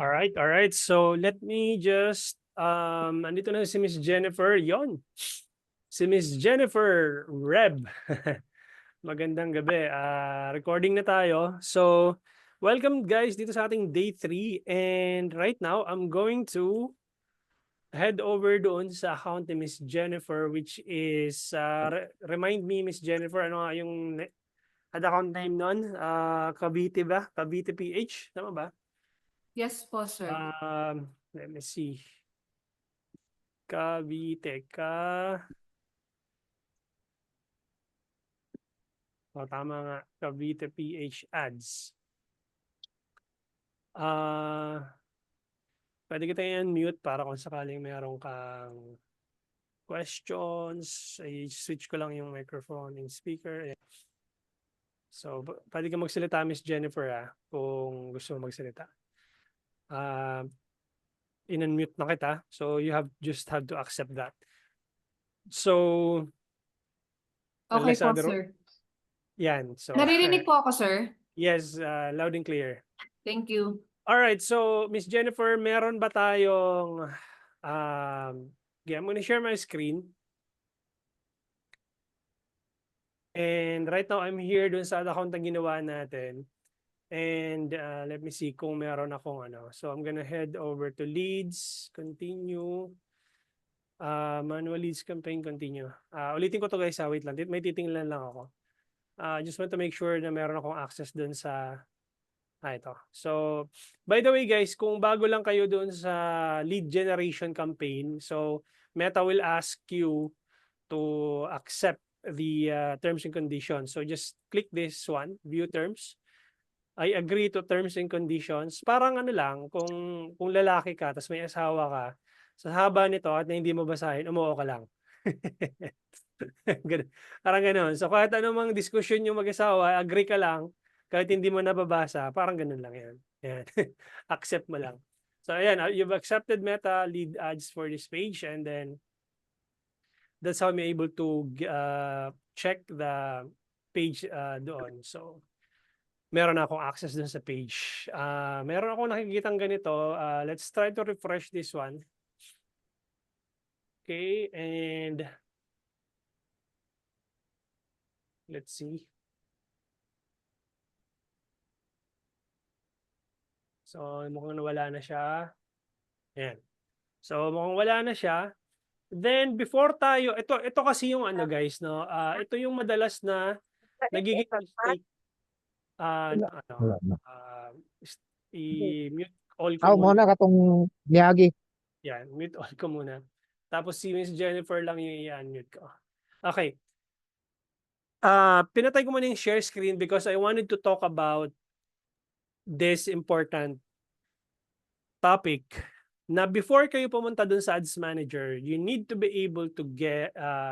All right. So let me just andito na si Miss Jennifer. Yon. Si Miss Jennifer Reb. Magandang gabi. Recording na tayo. So, welcome guys dito sa ating day 3 and right now I'm going to head over doon sa account ni Miss Jennifer which is remind me Miss Jennifer ano nga yung ad account name nun? Cavite ba? Cavite PH, tama ba? Yes po, sir. Let me see. Cavite ka. O, tama nga. Cavite PH ads. Pwede kita i-unmute para kung sakaling meron kang questions. I-switch ko lang yung microphone and speaker. So, pwede ka magsalita, Miss Jennifer, kung gusto mo magsalita. In-unmute na kita. So, you just have to accept that. So, Okay unless po, other, sir. yan. So, Naririnig po ako, sir. yes, loud and clear. Thank you. All right, so Miss Jennifer, meron ba tayong I'm gonna share my screen. And right now I'm here dun sa account na ginawa natin. And let me see kung meron akong ano. So I'm gonna head over to leads, continue. Manual leads campaign, continue. Ulitin ko to guys, wait lang. May titingnan lang ako. Just want to make sure na meron akong access dun sa ito. So, by the way guys, kung bago lang kayo doon sa lead generation campaign, so Meta will ask you to accept the terms and conditions. So just click this one, view terms. I agree to terms and conditions. Parang ano lang, kung lalaki ka, tapos may asawa ka, sa haba nito at na hindi mo basahin, umuo ka lang. Parang gano'n. So kahit anumang diskusyon yung mag-asawa, agree ka lang, kahit hindi mo nababasa, parang ganun lang yan. Yan. Accept mo lang. So ayan, you've accepted Meta lead ads for this page and then that's how I'm able to check the page doon. So meron na akong access dun sa page. Meron akong nakikitang ganito. Let's try to refresh this one. Okay, and let's see. So mukhang nawala na siya. Ayan. So mukhang wala na siya. Then before tayo, ito kasi yung ano guys, no. Ito yung madalas na nagiging mistake ano, Wala na. i-mute all ko Ako muna. muna katong miyagi. Yan, mute all ko muna. Tapos si Miss Jennifer lang yung i-unmute ko. Okay. Pinatay ko muna yung share screen because I wanted to talk about this important topic na before kayo pumunta dun sa ads manager, you need to be able to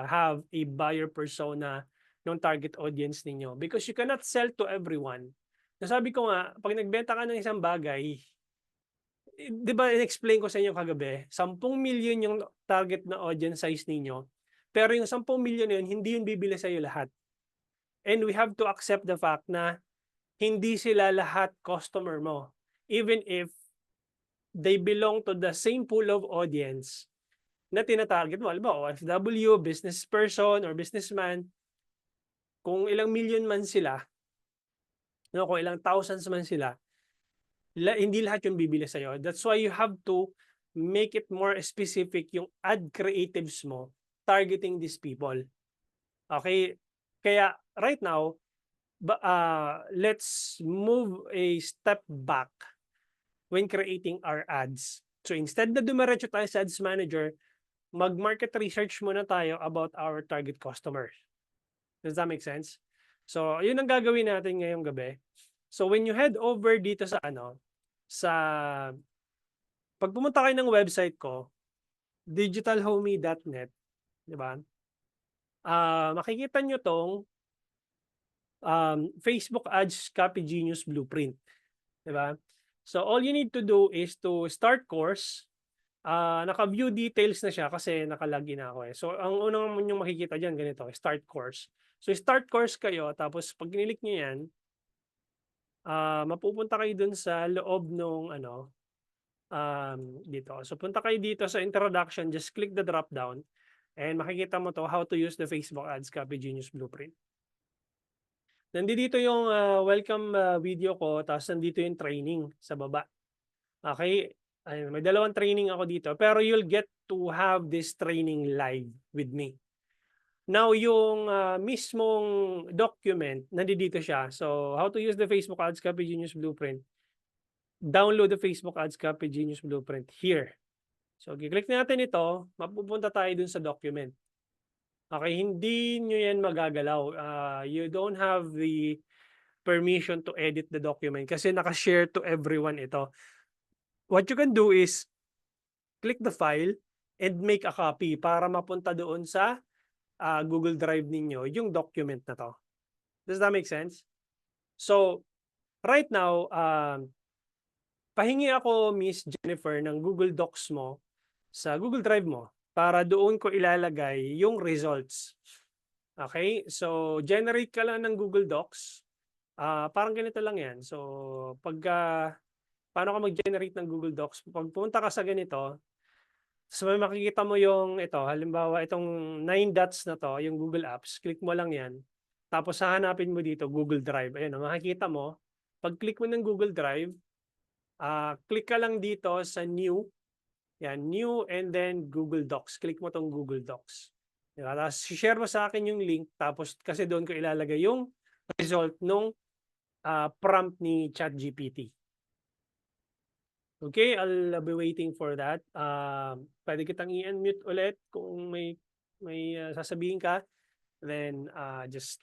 have a buyer persona ng target audience ninyo because you cannot sell to everyone. Nasabi ko nga, pag nagbenta ka ng isang bagay, di ba in-explain ko sa inyo kagabi, 10 million yung target na audience size ninyo, pero yung 10 million na yun, hindi yun bibili sa iyo lahat. And we have to accept the fact na hindi sila lahat customer mo. Even if they belong to the same pool of audience na tinatarget mo. Halimbawa, OFW, business person, or businessman, kung ilang million man sila, no, kung ilang thousands man sila, hindi lahat yung bibili sa'yo. That's why you have to make it more specific yung ad creatives mo targeting these people. Okay? Kaya right now, let's move a step back when creating our ads. So instead na dumiretso tayo sa ads manager, mag-market research muna tayo about our target customers. Does that make sense? So, yun ang gagawin natin ngayong gabi. So, when you head over dito sa pag pumunta kayo ng website ko, digitalhomey.net, di ba? Makikita nyo tong Facebook Ads Copy Genius Blueprint. Di ba? So, all you need to do is to start course. Naka-view details na siya kasi naka-login na ako eh. So, ang unang yung makikita dyan, ganito, start course. So, start course kayo, tapos pag kinilik nyo yan, mapupunta kayo dun sa loob nung dito. So punta kayo dito sa introduction, just click the drop down and makikita mo to how to use the Facebook Ads Copy Genius Blueprint. Nandito yung welcome video ko, tapos nandito yung training sa baba. Okay? Ayun, may dalawang training ako dito, pero you'll get to have this training live with me. Now, yung mismong document, nandito siya. So, how to use the Facebook Ads Copy Genius Blueprint. Download the Facebook Ads Copy Genius Blueprint here. So, i-click natin ito, mapupunta tayo dun sa document. Okay, hindi nyo yan magagalaw. You don't have the permission to edit the document kasi naka-share to everyone ito. What you can do is click the file and make a copy para mapunta doon sa Google Drive ninyo yung document na to. Does that make sense? So, right now, pahingi ako, Miss Jennifer, ng Google Docs mo sa Google Drive mo para doon ko ilalagay yung results. Okay? So, generate ka lang ng Google Docs. Parang ganito lang yan. So, paano ka mag-generate ng Google Docs? Pag pumunta ka sa ganito, so may makikita mo yung ito, halimbawa itong 9 dots na to, yung Google Apps, click mo lang yan. Tapos hahanapin mo dito Google Drive. Ayun, makikita mo, pag click mo ng Google Drive, click ka lang dito sa new. Yan, new and then Google Docs. Click mo tong Google Docs. Diba? Tapos share mo sa akin yung link, tapos kasi doon ko ilalagay yung result nung prompt ni ChatGPT. Okay, I'll be waiting for that. Pwede kitang i-unmute ulit kung may sasabihin ka. Then just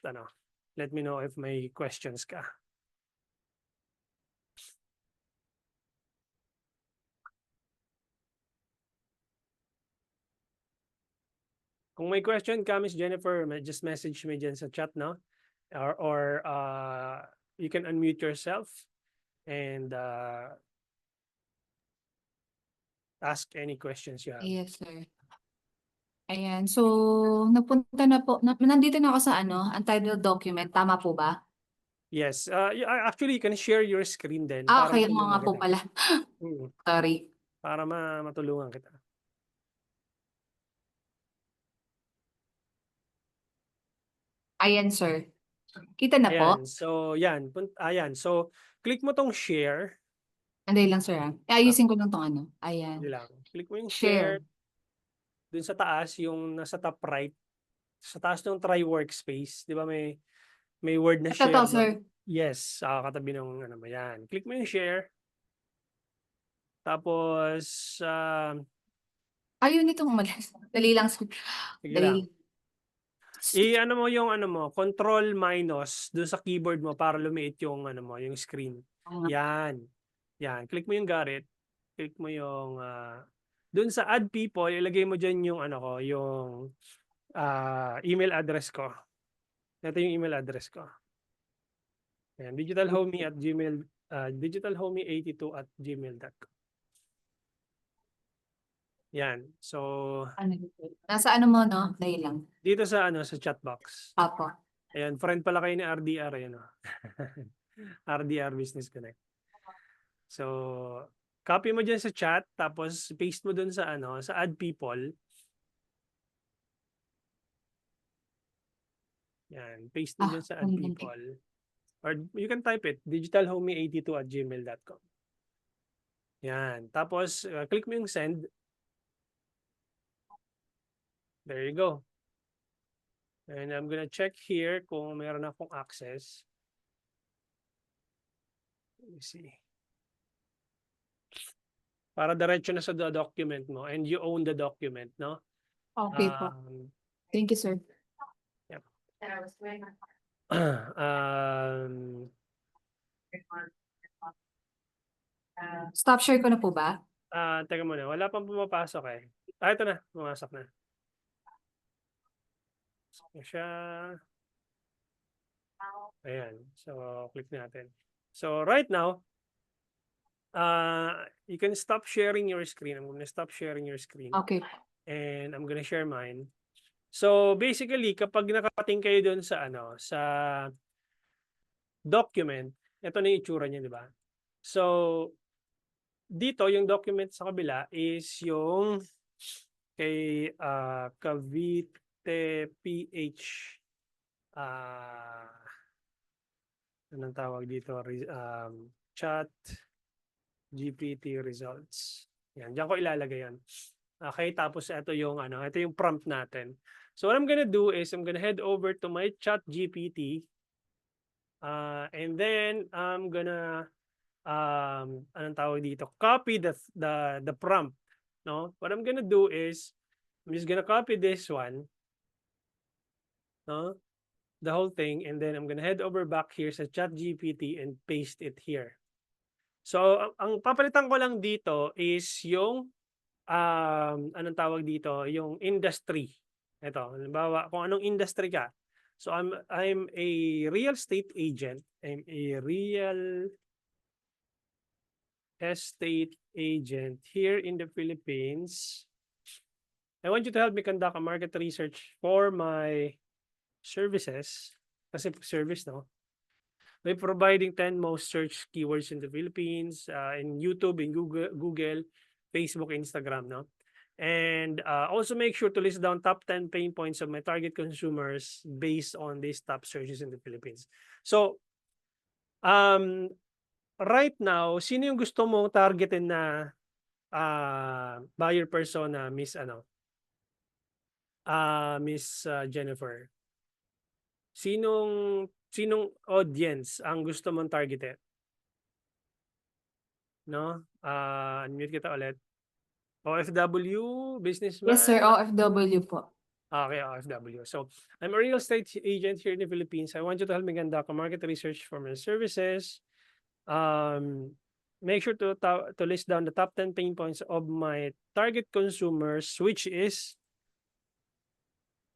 let me know if may questions ka. Kung may question ka, Miss Jennifer, just message me dyan sa chat, no? Or you can unmute yourself and ask any questions you have. Yes, sir. Ayan. So, napunta na po, nandito na ako sa untitled document. Tama po ba? Yes. Actually, you can share your screen din. Okay, matulungan mga po kita. pala. Sorry. Para matulungan kita. Ayan, sir. Kita na po? Ayan. So, yan. Ayan. So, click mo tong share. Anday lang, sir. Ayusin ko lang tong Ayan. Hindi lang. Click mo yung Share. share. Dun sa taas, yung nasa top right. Sa taas ng try workspace. Di ba may word na Ito share? to, sir. Yes. Katabi ng yan. Click mo yung share. Tapos, Ayun itong umalis. Dali lang, sir. sige lang. I-ano mo yung control minus dun sa keyboard mo para lumiit yung yung screen. Yan. Yan. Click mo yung got it. Click mo yung dun sa add people, ilagay mo diyan yung yung email address ko. Ito yung email address ko. Yan, digitalhomie82@gmail.com. Yan. So, nasa mo, no? Dahil lang. dito sa sa chat box. Apo. Ayan, friend pala kayo ni RDR, ayan o. RDR Business Connect. So, copy mo dyan sa chat, tapos paste mo dun sa sa add people. Yan, paste mo dyan sa add people. Or you can type it, digitalhomie82@gmail.com. Yan. Tapos, click mo yung send. There you go. And I'm gonna check here kung meron akong access. Let me see. Para diretso na sa document mo and you own the document, no? Okay po. Thank you, sir. Yep. Stop share ko na po ba? Teka muna, wala pang pumapasok eh. Ito na, pumasok na. Siya. Ayan. So, click natin. So, right now, you can stop sharing your screen. I'm gonna stop sharing your screen. Okay. And I'm gonna share mine. So, basically, kapag nakating kayo doon sa sa document, ito na yung itsura niya, di ba? So, dito yung document sa kabila is yung kay Cavite PH. Anong tawag dito? Chat GPT results. Yan, diyan ko ilalagay yan. Okay, tapos ito yung prompt natin. So what I'm gonna do is I'm gonna head over to my Chat GPT. And then I'm gonna anong tawag dito? Copy the prompt, no? What I'm gonna do is I'm just gonna copy this one, no? The whole thing, and then I'm gonna head over back here sa ChatGPT and paste it here. So ang papalitan ko lang dito is yung anong tawag dito, yung industry. Ito, halimbawa kung anong industry ka. So I'm a real estate agent. I'm a real estate agent here in the Philippines. I want you to help me conduct a market research for my services. Kasi service, no? By providing 10 most searched keywords in the Philippines, in YouTube, in Google, Facebook, Instagram, no? And also make sure to list down top 10 pain points of my target consumers based on these top searches in the Philippines. So, right now, sino yung gusto mong targetin na buyer persona, Miss Jennifer? Sinong audience ang gusto mong targetin? No? Unmute kita ulit. OFW, businessman? Yes, sir. OFW po. Okay, OFW. So, I'm a real estate agent here in the Philippines. I want you to help me conduct a market research for my services. Make sure to list down the top 10 pain points of my target consumers, which is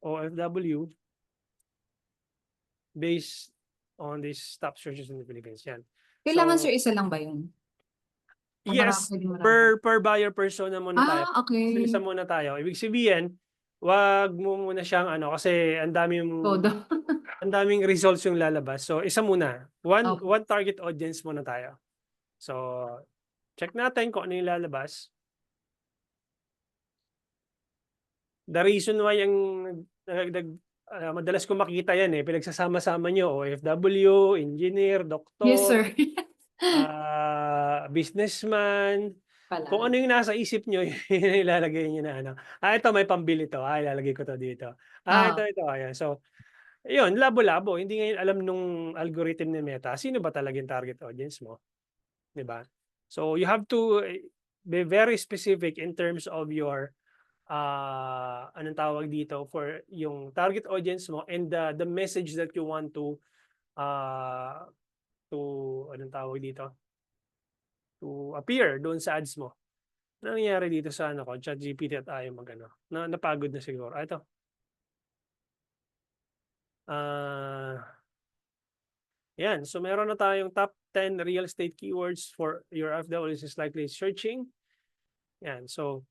OFW, based on these top searches in the Philippines. Yan. Kailangan, So, sir, isa lang ba yun? O yes, pwedeng marami? per buyer persona muna tayo. Okay. Isa muna tayo. Ibig sabihin, wag mo muna siyang kasi ang Todo. daming results yung lalabas. So isa muna. One Okay. target audience muna tayo. So check natin kung ano yung lalabas. The reason why madalas ko makita yan pinagsasama-sama nyo, OFW, engineer, Yes, doktor, sir. businessman, kung ano Pala. yung nasa isip nyo, yun yung ilalagay nyo na ito may pambili to, ilalagay ko to dito. Ito, ayan. So, yun, labo-labo. Hindi ngayon alam nung algorithm ni Meta, sino ba talaga yung target audience mo? Diba? So, you have to be very specific in terms of your anong tawag dito for yung target audience mo and the message that you want to anong tawag dito? To appear doon sa ads mo. Ano nangyari dito sa ChatGPT at ayaw napagod na siguro. Ito. Yan. So meron na tayong top 10 real estate keywords for your FWs is likely searching. Yan. So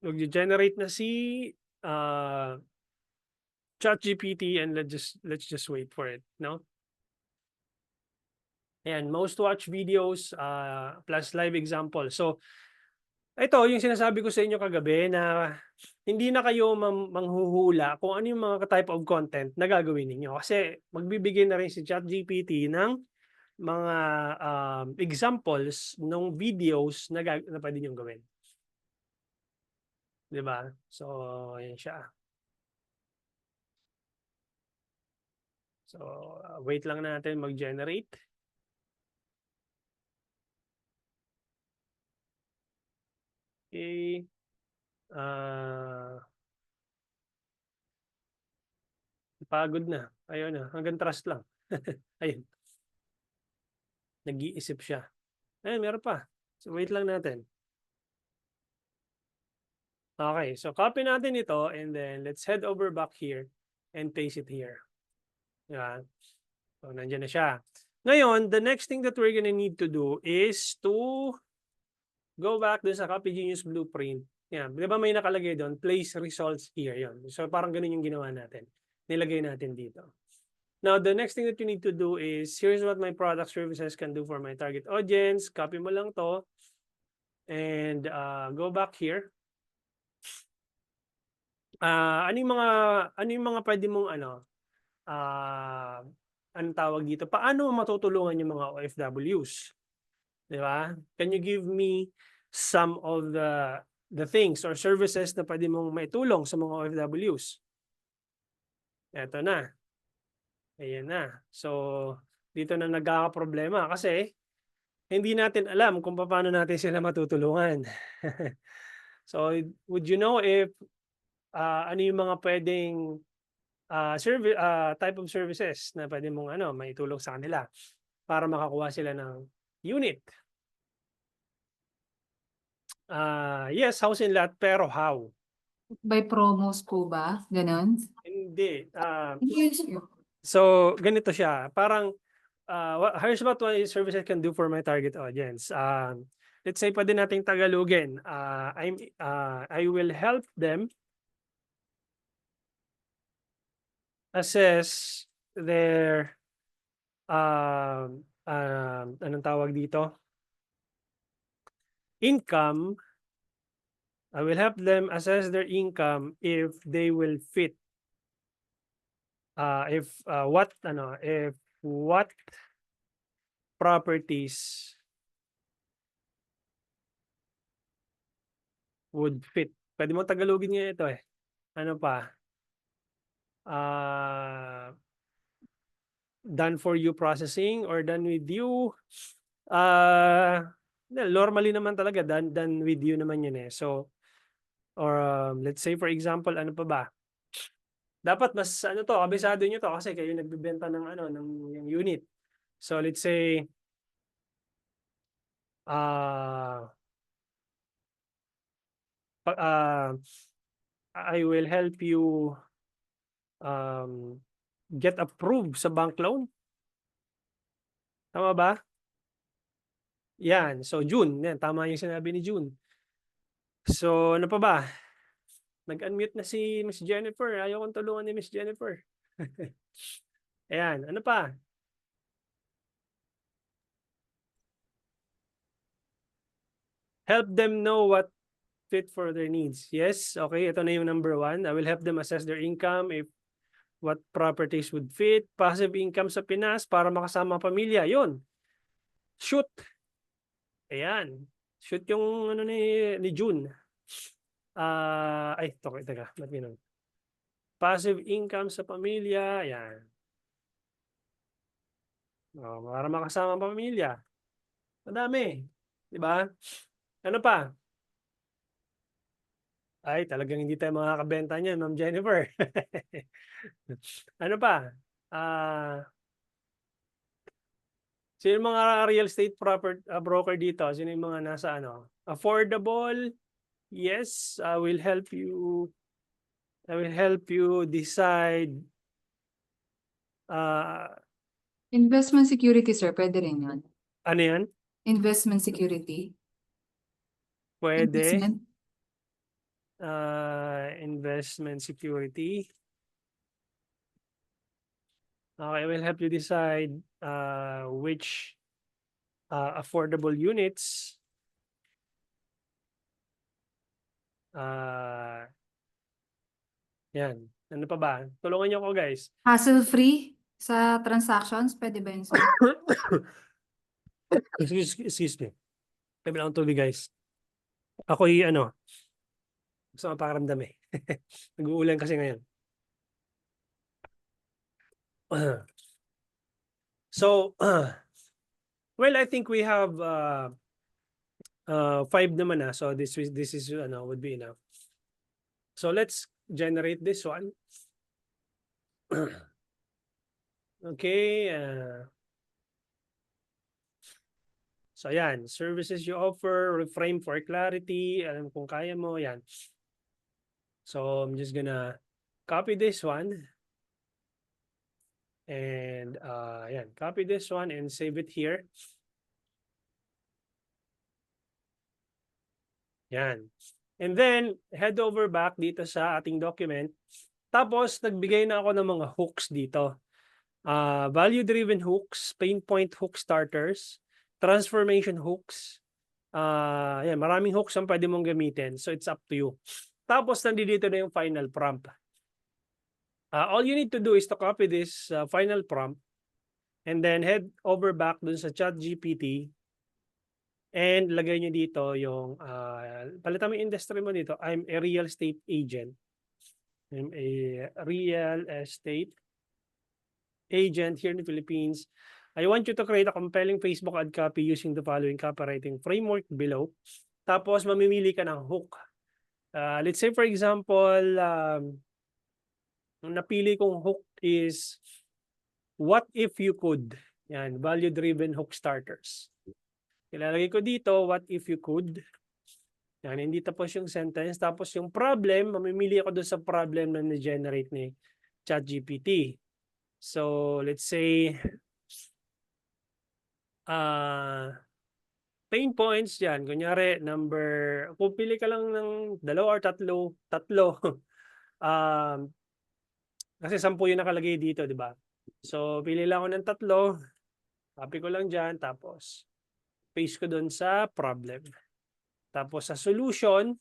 mag-generate na si ChatGPT and let's just wait for it, no? Ayan, most watched videos plus live example. So ito yung sinasabi ko sa inyo kagabi na hindi na kayo manghuhula kung ano yung mga type of content na gagawin ninyo. Kasi magbibigay na rin si ChatGPT ng mga examples ng videos na pwede nyo gawin. Diba? So, yan siya. So, wait lang natin mag-generate. Okay. Pagod na. Ayun na. Hanggang trust lang. Ayun. Nag-iisip siya. Ayun, meron pa. So, wait lang natin. Okay. So, copy natin ito and then let's head over back here and paste it here. Yan. So, nandiyan na siya. Ngayon, the next thing that we're gonna need to do is to go back dun sa Copy Genius Blueprint. Yan. Di ba may nakalagay doon? Place results here. Yan. So, parang ganun yung ginawa natin. Nilagay natin dito. Now, the next thing that you need to do is, here's what my product services can do for my target audience. Copy mo lang to. And go back here. Ano yung mga pwede mong anong tawag dito? Paano mo matutulungan yung mga OFWs? Di ba? Can you give me some of the things or services na pwede mong maitulong sa mga OFWs? Eto na. Ayan na. So, dito na nagkakaproblema kasi hindi natin alam kung paano natin sila matutulungan. So, would you know if ano yung mga pwedeng type of services na pwede mong maitulong sa kanila para makakuha sila ng unit? Yes, house and lot, pero how? By promos po ba? Ganon? Hindi. Yes. So, ganito siya. Parang, here's what services can do for my target audience. Let's say, pwede nating Tagalogin. I will help them assess their, anong tawag dito? Income. I will help them assess their income if they will fit. If what properties would fit. Pwede mo Tagalogin nga ito eh. Ano pa? Done for you processing or done with you. Normally naman talaga done with you naman yun eh. So, or let's say for example, ano pa ba? Dapat mas kabisado nyo to kasi kayo nagbebenta ng yung unit. So let's say I will help you get approved sa bank loan. Tama ba? Yan. So June, yan, tama yung sinabi ni June. So ano pa ba? Nag-unmute na si Miss Jennifer. Ayaw kong tulungan ni Miss Jennifer. Ayan, ano pa? Help them know what fit for their needs. Yes, okay, ito na yung number 1. I will help them assess their income, if what properties would fit, passive income sa Pinas para makasama ang pamilya. Yun. Shoot. Ayan. Shoot yung ni June. Teka. Ba't ganun? Passive income sa pamilya. Ayan. Para makasama ang pamilya. Madami. Diba? Ano pa? Ay, talagang hindi tayo makakabenta niyan, Ma'am Jennifer. Ano pa? Sino yung mga real estate broker dito? Sino yung mga nasa affordable? Yes, I will help you decide. Investment security, sir. Pwede rin yun. Ano yan? Investment security. Pwede. Investment. Investment security. Okay, I will help you decide which affordable units yan. Ano pa ba? Tulungan niyo ako, guys. Hassle-free sa transactions. Pwede ba yun, sir? Excuse me. Kami lang tubig, guys. Ako'y gusto ko pakaramdam eh. Nag-uulan kasi ngayon. So, well, I think we have 5 naman so this is would be enough. So let's generate this one. Okay. So yan, services you offer, reframe for clarity, alam kung kaya mo, yan. So I'm just gonna copy this one. And yan, copy this one and save it here. Yan. And then, head over back dito sa ating document. Tapos, nagbigay na ako ng mga hooks dito. Value-driven hooks, pain point hook starters, transformation hooks, Yan, maraming hooks ang pwede mong gamitin. So it's up to you. Tapos nandito na yung final prompt. All you need to do is to copy this final prompt and then head over back dun sa ChatGPT and lagay nyo dito yung, palitan mo yung industry mo dito. I'm a real estate agent. I'm a real estate agent here in the Philippines. I want you to create a compelling Facebook ad copy using the following copywriting framework below. Tapos mamimili ka ng hook. Let's say for example, napili kong hook is what if you could. Yan, value-driven hook starters. Ilalagay ko dito, what if you could. Yan, hindi tapos yung sentence. Tapos yung problem, mamimili ako doon sa problem na na-generate ni ChatGPT. So, let's say, pain points yan. Kunyari, kung pili ka lang ng 2 or 3, kasi 10 yung nakalagay dito, di ba? So, pili lang ako ng 3, copy ko lang dyan, tapos paste ko doon sa problem. Tapos sa solution,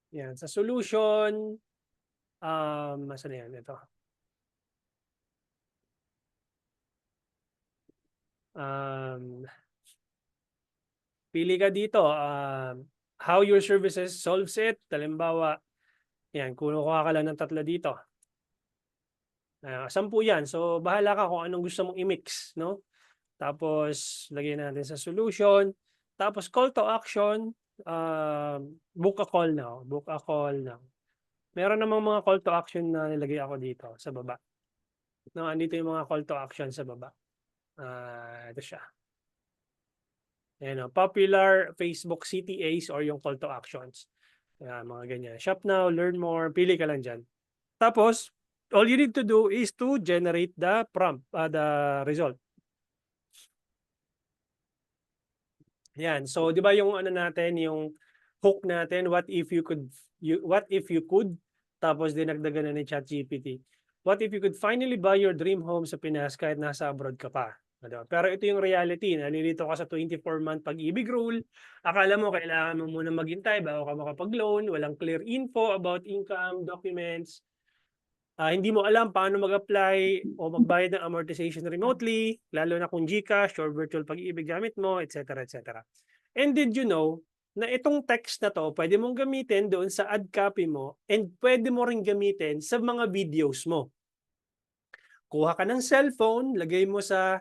yan, sa solution, saan na yan? Ito. Pili ka dito, how your services solves it. Halimbawa, yan, kuha ka lang ng 3 dito. 10 yan. So, bahala ka kung anong gusto mong i-mix, no? Tapos, lagyan natin sa solution. Tapos, call to action, book a call now. Book a call now. Meron namang mga call to action na nilagay ako dito sa baba. No, andito yung mga call to action sa baba. Ito siya. Ayan, popular Facebook CTAs or yung call to actions. Mga ganyan. Shop now, learn more, pili ka lang dyan. Tapos, all you need to do is to generate the prompt, the result. Yan. So, di ba yung ano natin, yung hook natin, what if you could, tapos dinagdagan na ni ChatGPT. What if you could finally buy your dream home sa Pinas kahit nasa abroad ka pa? Pero ito yung reality, nalilito ka sa 24-month pag-ibig rule. Akala mo kailangan mo muna maghintay bago ka makapag-loan, walang clear info about income, documents. Hindi mo alam paano mag-apply o magbayad ng amortization remotely, lalo na kung GCash or virtual pag-ibig gamit mo, etc. etc. And did you know na itong text na to pwede mong gamitin doon sa ad copy mo and pwede mo rin gamitin sa mga videos mo. Kuha ka ng cellphone, lagay mo sa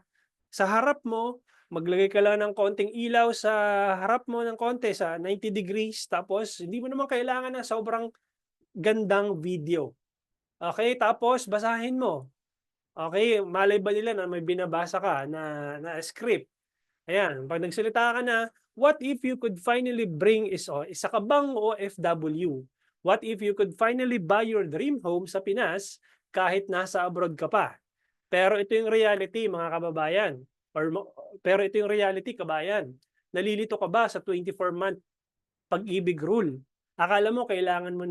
harap mo, maglagay ka lang ng konting ilaw sa harap mo ng konti sa 90 degrees, tapos hindi mo naman kailangan ng sobrang gandang video. Okay, tapos basahin mo. Okay, malay ba nila na may binabasa ka na script? Ayan, pag nagsalita ka na, what if you could finally bring isa ka bang OFW? What if you could finally buy your dream home sa Pinas kahit nasa abroad ka pa? Pero ito yung reality, mga kababayan. Pero ito yung reality, kabayan. Nalilito ka ba sa 24-month pag-ibig rule? Akala mo kailangan mo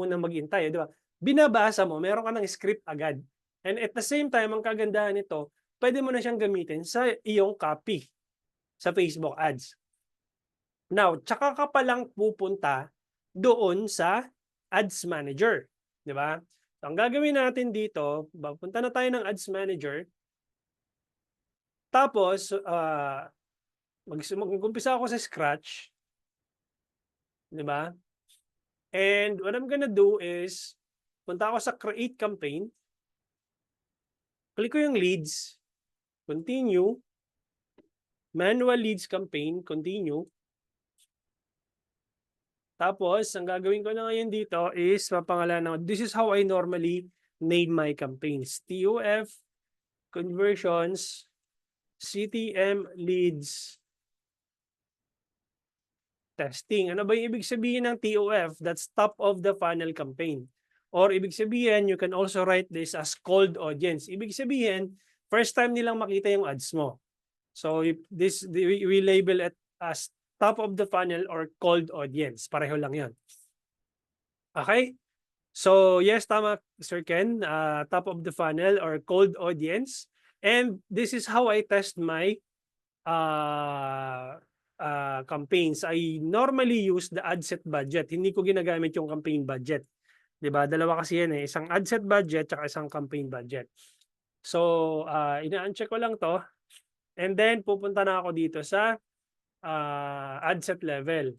nang maghintay, di ba? Binabasa mo, meron ka ng script agad. And at the same time, ang kagandahan nito, pwede mo na siyang gamitin sa iyong copy sa Facebook ads. Now, tsaka ka palang pupunta doon sa Ads Manager. Di ba? So, ang gagawin natin dito, punta na tayo ng Ads Manager. Tapos, mag-umpisa ako sa scratch. Di ba? And what I'm gonna do is, punta ako sa Create Campaign. Click ko yung leads. Continue. Manual leads campaign. Continue. Tapos, ang gagawin ko na ngayon dito is mapangalanan. This is how I normally name my campaigns. TOF, conversions, CTM leads, testing. Ano ba yung ibig sabihin ng TOF? That's top of the funnel campaign. Or ibig sabihin, you can also write this as cold audience. Ibig sabihin, first time nilang makita yung ads mo. So we label it as top of the funnel or cold audience. Pareho lang yan. Okay? So yes, tama Sir Ken. Top of the funnel or cold audience. And this is how I test my campaigns. I normally use the ad set budget. Hindi ko ginagamit yung campaign budget. 'Di ba? Dalawa kasi yan eh, isang ad set budget at isang campaign budget. So, ina-uncheck ko lang 'to and then pupunta na ako dito sa ad set level.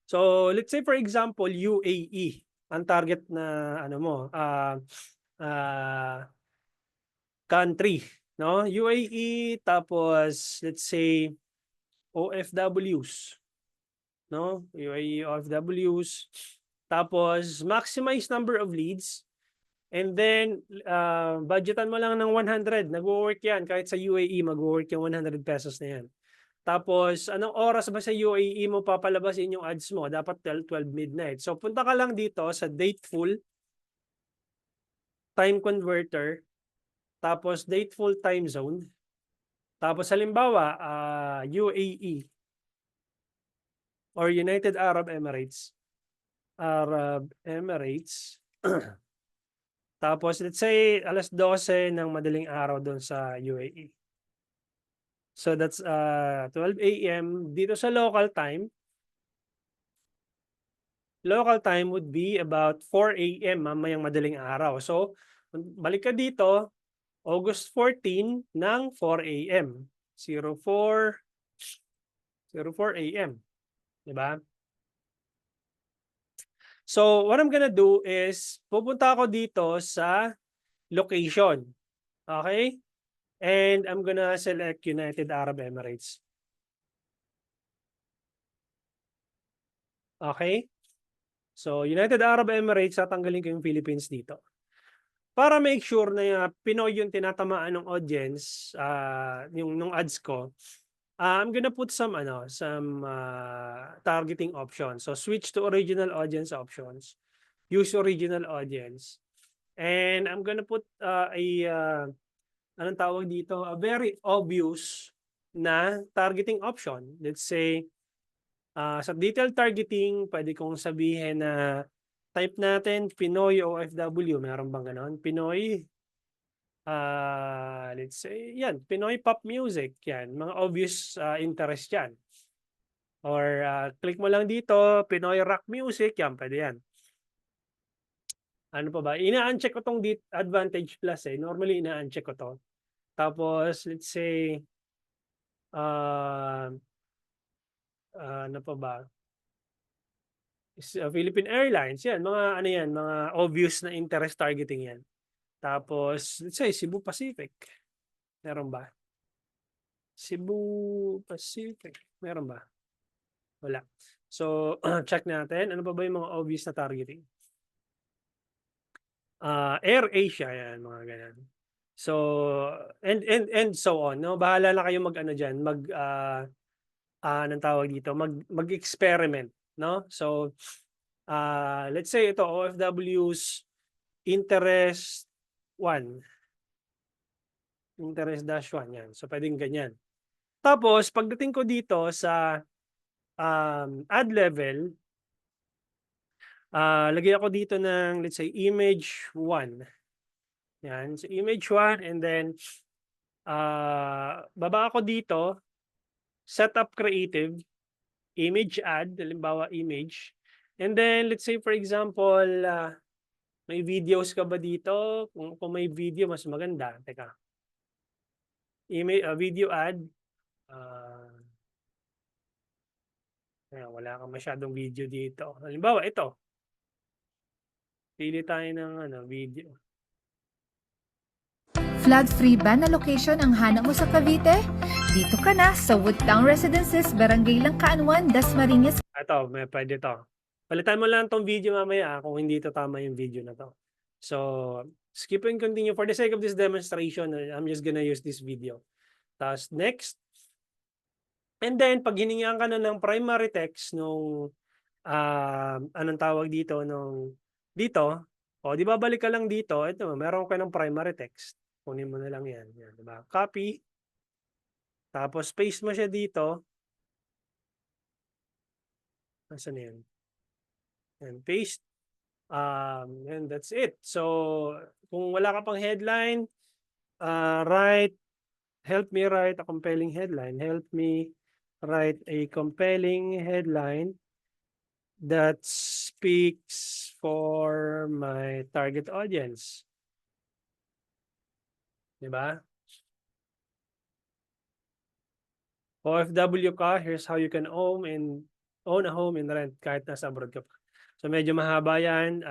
So, let's say for example, UAE ang target na ano mo, country, no? UAE tapos let's say OFWs, no? UAE OFWs. Tapos maximize number of leads and then budgetan mo lang ng 100. Nagwo-work 'yan kahit sa UAE magwo-work yung 100 pesos na 'yan. Tapos anong oras ba sa UAE mo papalabasin yung ads mo? Dapat 12 midnight. So punta ka lang dito sa Dateful time converter, tapos Dateful time zone. Tapos halimbawa, UAE or United Arab Emirates. Tapos let's say alas 12 ng madaling araw doon sa UAE. So that's 12 a.m. dito sa local time. Local time would be about 4 a.m. mamayang madaling araw. So balik ka dito, August 14 ng 4 a.m. 04 a.m. 'Di ba? So what I'm gonna do is pupunta ako dito sa location. Okay? And I'm gonna select United Arab Emirates. Okay? So United Arab Emirates, tatanggalin ko yung Philippines dito. Para make sure na Pinoy yung tinatamaan ng audience, yung nung ads ko, I'm gonna put some targeting options. So switch to original audience options. Use original audience. And I'm gonna put anong tawag dito? A very obvious na targeting option. Let's say sa detailed targeting, pwede kong sabihin na type natin Pinoy OFW. Meron bang ganon? Pinoy, let's say, yan, Pinoy pop music. Yan, mga obvious interest yan. Or click mo lang dito, Pinoy rock music. Yan, pwede yan. Ano pa ba? Ina-uncheck ko tong Advantage Plus eh. Normally, ina-uncheck ko to. Tapos, let's say, ano pa ba? Philippine Airlines, yan, mga ano yan, mga obvious na interest targeting yan. Tapos, let's say, Cebu Pacific. Meron ba? Cebu Pacific. Meron ba? Wala. So, check natin. Ano pa ba yung mga obvious na targeting? Air Asia, yan, mga ganyan. So, and so on. No? Bahala na kayo mag-ano dyan, anong tawag dito, mag-experiment. No? So, let's say ito, OFW's interest 1. Interest-1 yan. So, pwedeng ganyan. Tapos, pagdating ko dito sa ad level, lagay ako dito ng, let's say, image 1. Yan. So, image 1 and then, baba ako dito, setup creative, image ad, halimbawa image. And then, let's say, for example, may videos ka ba dito? Kung may video, mas maganda. Teka. Video ad. Wala kang masyadong video dito. Halimbawa, ito. Pili tayo ng video. Flood-free ba na location ang hanap mo sa Cavite? Dito ka na sa Woodtown Residences, Barangay Langkaanuan, Dasmariñas. Ito, may pwede to. Palitan mo lang tong video mamaya kung hindi to tama yung video na to. So, skip and continue. For the sake of this demonstration, I'm just gonna use this video. Tapos, next. And then, pag hiningihan ka na ng primary text nung, anong tawag dito, dito, di ba balik ka lang dito, ito, meron ka ng primary text. Kunin mo na lang yan. Yan, diba? Copy. Tapos, paste mo siya dito. Nasaan yan? And paste. And that's it. So, kung wala ka pang headline, help me write a compelling headline. Help me write a compelling headline that speaks for my target audience. Diba? OFW ka, here's how you can own a home and rent kahit nasa abroad ka pa. So medyo mahaba yan.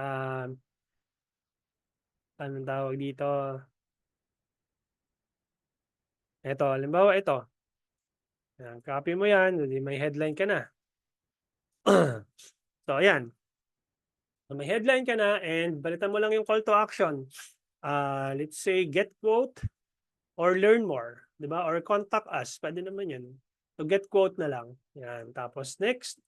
Anong tawag dito? Ito, halimbawa ito. Yan, copy mo yan, may headline ka na. So ayan. So, may headline ka na and balitan mo lang yung call to action. Let's say get quote or learn more, 'di ba? Or contact us, pwede naman 'yun. So get quote na lang. Yan, tapos next.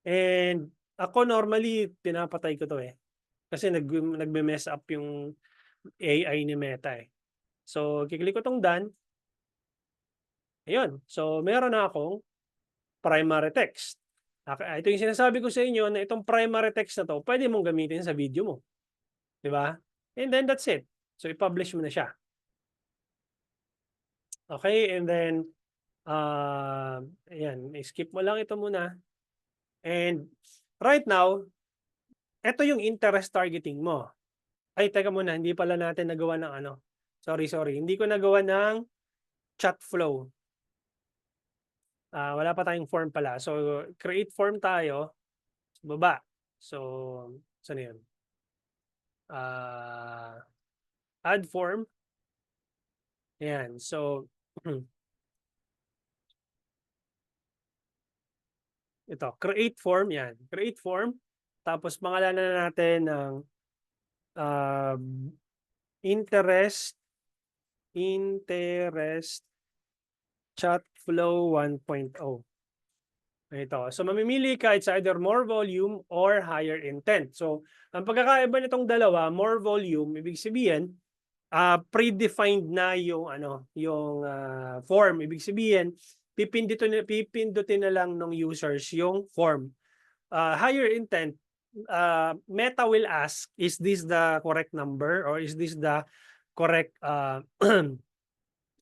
And ako normally pinapatay ko 'to kasi nagme-mess up yung AI ni Meta So kiklik ko tong done. Ayun. So meron na akong primary text. Ito yung sinasabi ko sa inyo na itong primary text na 'to, pwede mong gamitin sa video mo. 'Di ba? And then that's it. So i-publish mo na siya. Okay, and then ayan, skip mo lang ito muna. And right now, ito yung interest targeting mo. Ay, teka muna, hindi pala natin nagawa ng ano. Sorry. Hindi ko nagawa ng chat flow. Wala pa tayong form pala. So, create form tayo sa baba. So, saan yun? Add form. Ayan. So, ito, create form. Yan. Create form. Tapos, pangalanan na natin ng interest chat flow 1.0. Ito. So, mamimili ka, it's either more volume or higher intent. So, ang pagkakaiba nitong dalawa, more volume, ibig sabihin, predefined na yung form. Ibig sabihin, pipindutin na lang ng users yung form. Higher intent, Meta will ask, is this the correct number or is this the correct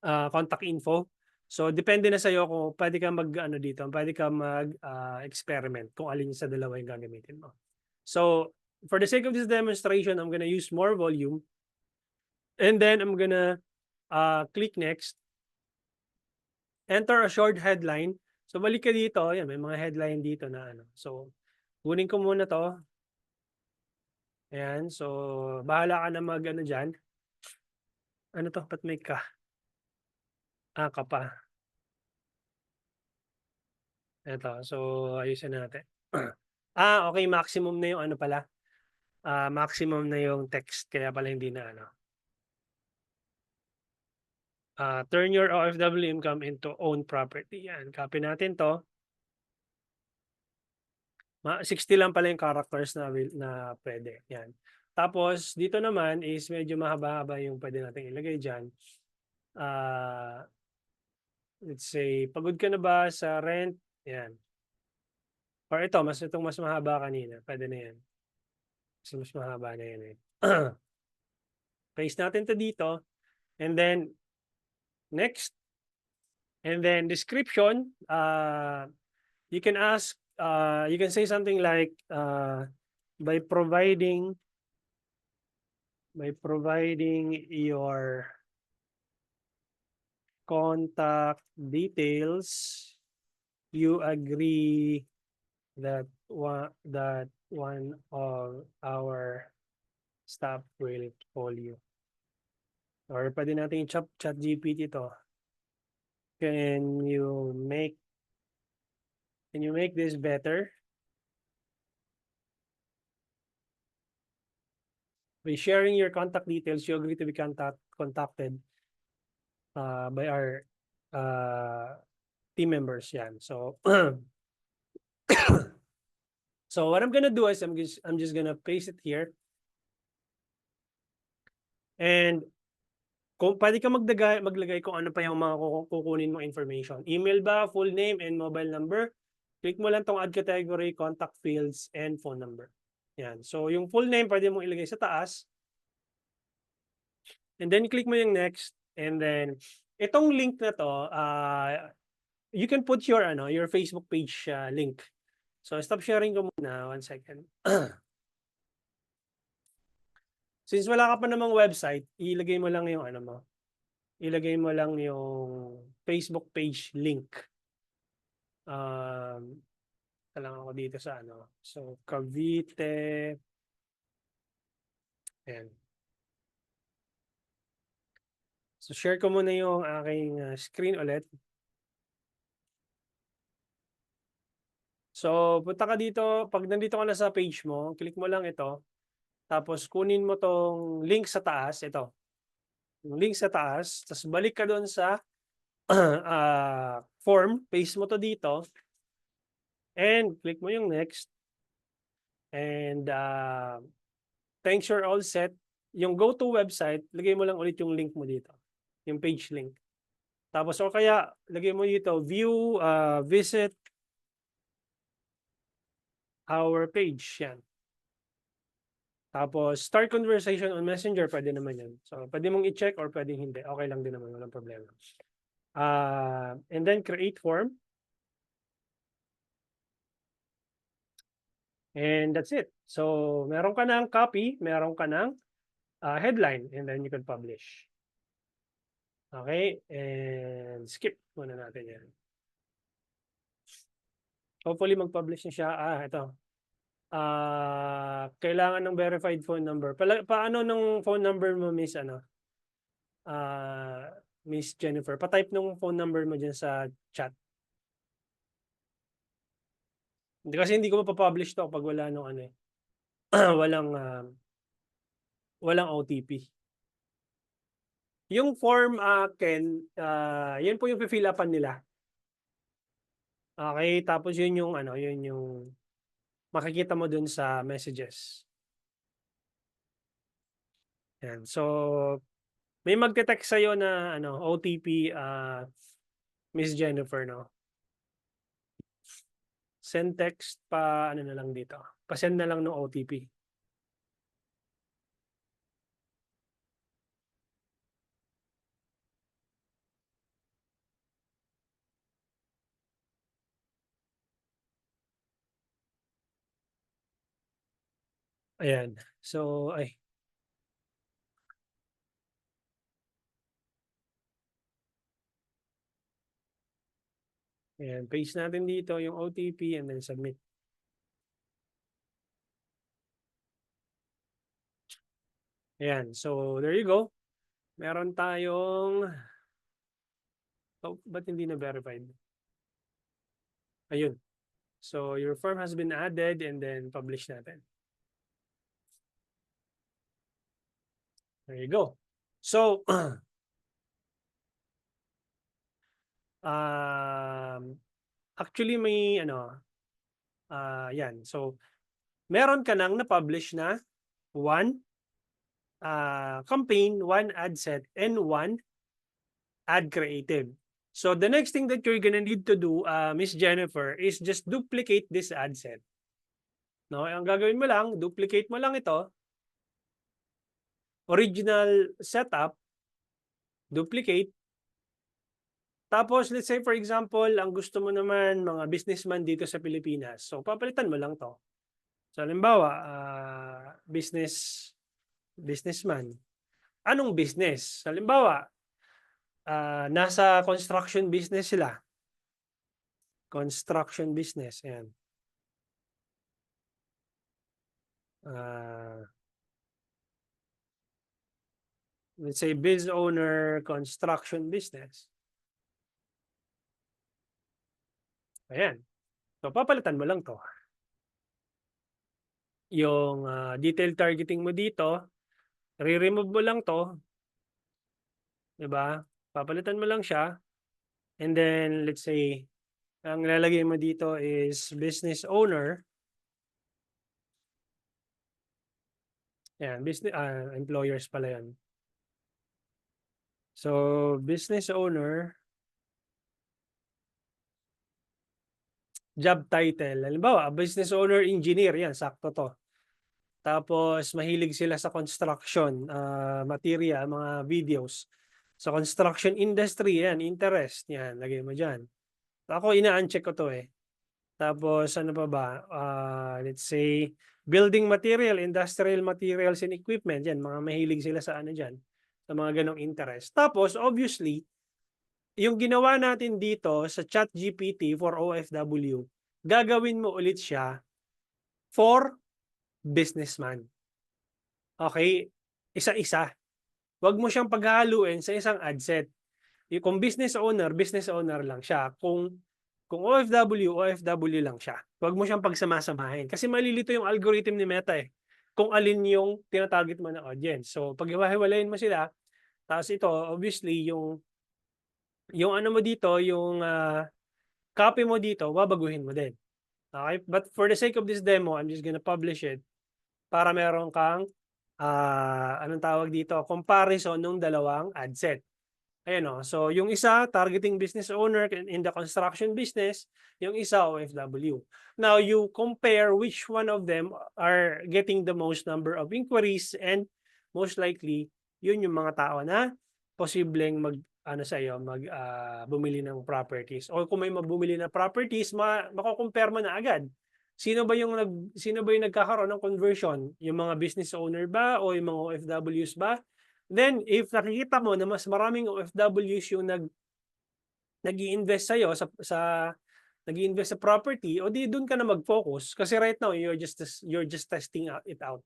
contact info? So depende na sa iyo kung pwede ka mag-experiment kung alin sa dalawa yung gagamitin mo. So for the sake of this demonstration, I'm gonna use more volume and then I'm gonna click next. Enter a short headline. So balik ka dito, yan, may mga headline dito na So kunin ko muna to. Ayan, so bahala ka na dyan. Ano to? Ba't may ka? Ka pa. Ito, so ayusin natin. Okay, maximum na yung pala. Maximum na yung text, kaya pala hindi na turn your OFW income into own property. Yan, copy natin to. 60 lang pala yung characters na pwede. Yan. Tapos, dito naman is medyo mahaba-haba yung pwede natin ilagay dyan. Let's say, pagod ka na ba sa rent? Yan. Or itong mas mahaba kanina. Pwede na yan. Kasi mas mahaba na yan Paste natin to dito. And then, next. And then, description. You can ask, you can say something like, by providing your contact details, you agree that one of our staff will call you. Or pwede natin chat GPT to. Can you make this better? By sharing your contact details, you agree to be contacted by our team members. Yan. So, so what I'm gonna do is I'm just gonna paste it here. And kung pwede ka maglagay kung ano pa yung mga kukunin mo information. Email ba, full name, and mobile number. Click mo lang tong add category, contact fields, and phone number. Yan. So, yung full name, pwede mong ilagay sa taas. And then click mo yung next. And then, itong link na to, you can put your your Facebook page link. So stop sharing ko muna, 1 second. Since wala ka pa namang website, ilagay mo lang yung ilagay mo lang yung Facebook page link. Lang ako dito sa So Cavite. Ayan. So share ko muna yung aking screen ulit. So, punta ka dito, pag nandito ka na sa page mo, click mo lang ito. Tapos kunin mo tong link sa taas, ito. Yung link sa taas, tapos balik ka doon sa form, paste mo to dito. And click mo yung next. And thanks, you're all set. Yung go-to website, lagay mo lang ulit yung link mo dito. Yung page link. Tapos o kaya, lagay mo dito, view, visit our page. Yan. Tapos, start conversation on Messenger, pwede naman yan. So, pwede mong i-check or pwede hindi. Okay lang din naman, walang problema. And then, create form. And that's it. So, meron ka ng copy, meron ka ng headline, and then you can publish. Okay? And skip muna natin yan. Hopefully, mag-publish na siya. Ito. Kailangan ng verified phone number. Paano ng phone number mo, Miss Miss Jennifer? Pa-type nung phone number mo dyan sa chat. Kasi hindi ko mapapublish to pag wala nung walang OTP. Yung form, Ken, yun po yung fill upan nila. Okay, tapos yun yung makikita mo dun sa messages. Yan. So, may magte-text sa'yo na OTP, Miss Jennifer, no? Send text pa, na lang dito. Pa-send na lang ng OTP. Ayan. So, ayan. Paste natin dito yung OTP and then submit. Ayan. So, there you go. Meron tayong... ba't hindi na verified? Ayun. So, your form has been added and then publish natin. There you go. So, actually may yan. So, meron ka nang na-publish na 1 campaign, 1 ad set, and 1 ad creative. So, the next thing that you're gonna need to do, Miss Jennifer, is just duplicate this ad set. No, ang gagawin mo lang, duplicate mo lang ito. Original setup, duplicate. Tapos, let's say for example, ang gusto mo naman mga businessman dito sa Pilipinas. So, papalitan mo lang to. So, halimbawa, businessman. Anong business? Halimbawa, nasa construction business sila. Construction business. Ayan. Let's say biz owner, construction business. Ayan. So, papalitan mo lang to. Yung detail targeting mo dito, re-remove mo lang to. Diba? Papalitan mo lang siya. And then, let's say, ang lalagay mo dito is business owner. Ayan, business, employers pala yan. So, business owner, job title. Halimbawa, business owner engineer, yan, sakto to. Tapos mahilig sila sa construction material, mga videos. Sa construction industry, yan, interest. Yan, lagay mo dyan. Ako, ina-uncheck ko to eh. Tapos ano pa ba? Let's say, building material, industrial materials and equipment. Yan, mga mahilig sila sa ano dyan. Sa mga ganong interest. Tapos, obviously, yung ginawa natin dito sa ChatGPT for OFW, gagawin mo ulit siya for businessman. Okay? Isa-isa. Huwag mo siyang paghahaluin sa isang ad set. Kung business owner lang siya. Kung OFW, OFW lang siya. Huwag mo siyang pagsamasamahin. Kasi malilito yung algorithm ni Meta eh. Kung alin yung tinatarget mo na audience. So, pag hiwa-hiwalayin mo sila, tapos ito, obviously, yung ano mo dito, yung copy mo dito, babaguhin mo din. Okay? But for the sake of this demo, I'm just gonna publish it para meron kang anong tawag dito, comparison ng dalawang ad set. Ayan o. So, yung isa, targeting business owner in the construction business, yung isa, OFW. Now, you compare which one of them are getting the most number of inquiries and most likely, yun yung mga tao na posibleng bumili ng properties. O kung may mabumili na properties, mako-compare mo na agad. Sino ba yung nagkakaroon ng conversion? Yung mga business owner ba o yung mga OFWs ba? Then, if nakikita mo na mas maraming OFWs yung nag-i-invest sa'yo nag-i-invest sa property, o di doon ka na mag-focus kasi right now you're just testing it out.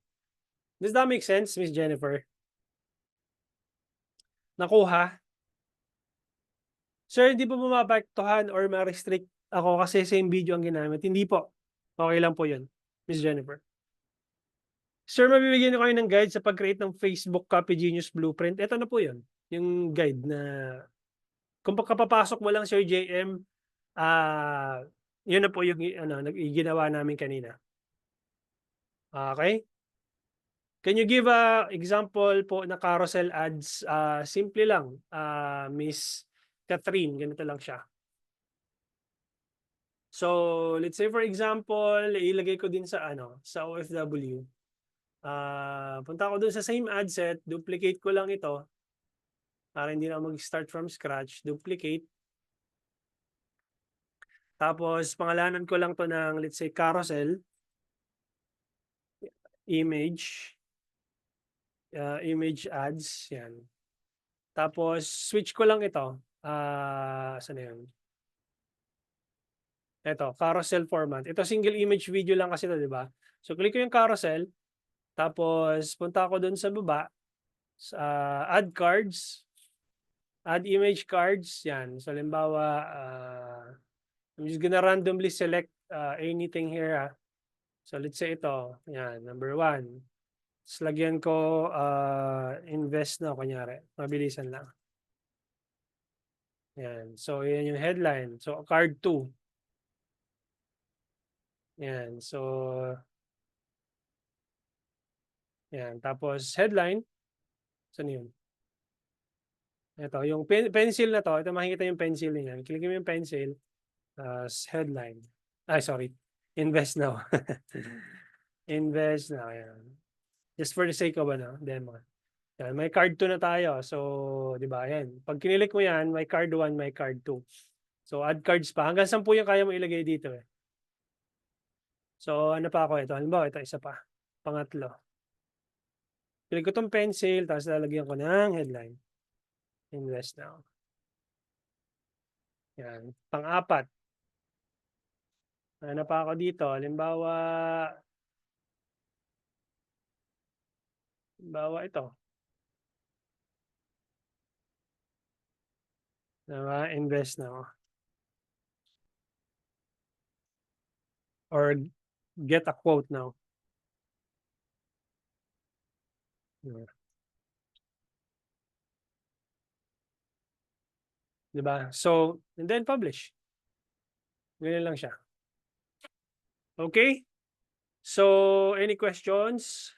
Does that make sense, Miss Jennifer? Nakuha? Sir, hindi po mapapektuhan or ma-restrict ako kasi same video ang ginamit. Hindi po. Okay lang po yun, Miss Jennifer. Sir, mabibigyan ko kayo ng guide sa pag-create ng Facebook Copy Genius Blueprint. Ito na po yun. Yung guide na kung pagkapapasok mo lang, Sir JM, yun na po yung ginawa namin kanina. Okay? Can you give a example po na carousel ads? Simple lang, Miss Catherine. Ganito lang siya. So, let's say for example, ilagay ko din sa OFW. Punta ko dun sa same ad set, duplicate ko lang ito para hindi na mag-start from scratch, duplicate. Tapos pangalanan ko lang to ng let's say carousel image ads, yan. Tapos switch ko lang ito. Saan na yun? Ito, carousel format. Ito single image video lang kasi ito, di ba? So click ko yung carousel. Tapos, punta ako dun sa baba, add cards, add image cards, yan. So, halimbawa, I'm just gonna randomly select anything here. So, let's say ito, yan, number 1. Tapos, lagyan ko invest na, kunyari. Mabilisan lang. Yan. So, yan yung headline. So, card 2. Yan. So, yan. Tapos, headline. Saan yun? Ito, yung pencil na to. Ito, makikita yung pencil niya. Click mo yung pencil. Headline. Sorry. Invest now. Invest now. Yan. Just for the sake of demo. Yan. May card 2 na tayo. So, di ba? Yan. Pag kinilik mo yan, may card 1, may card 2. So, add cards pa. Hanggang 10 yung kaya mo ilagay dito eh. So, ano pa ako ito? Halimbawa, ito isa pa. Pangatlo. Click ko tong pencil, tapos lalagyan ko ng headline. Invest now. Yan. Pang-apat. Ano pa ako dito? Halimbawa ito. Diba? Invest now. Or get a quote now. Diba? So, and then publish. Ganyan lang siya. Okay? So, any questions?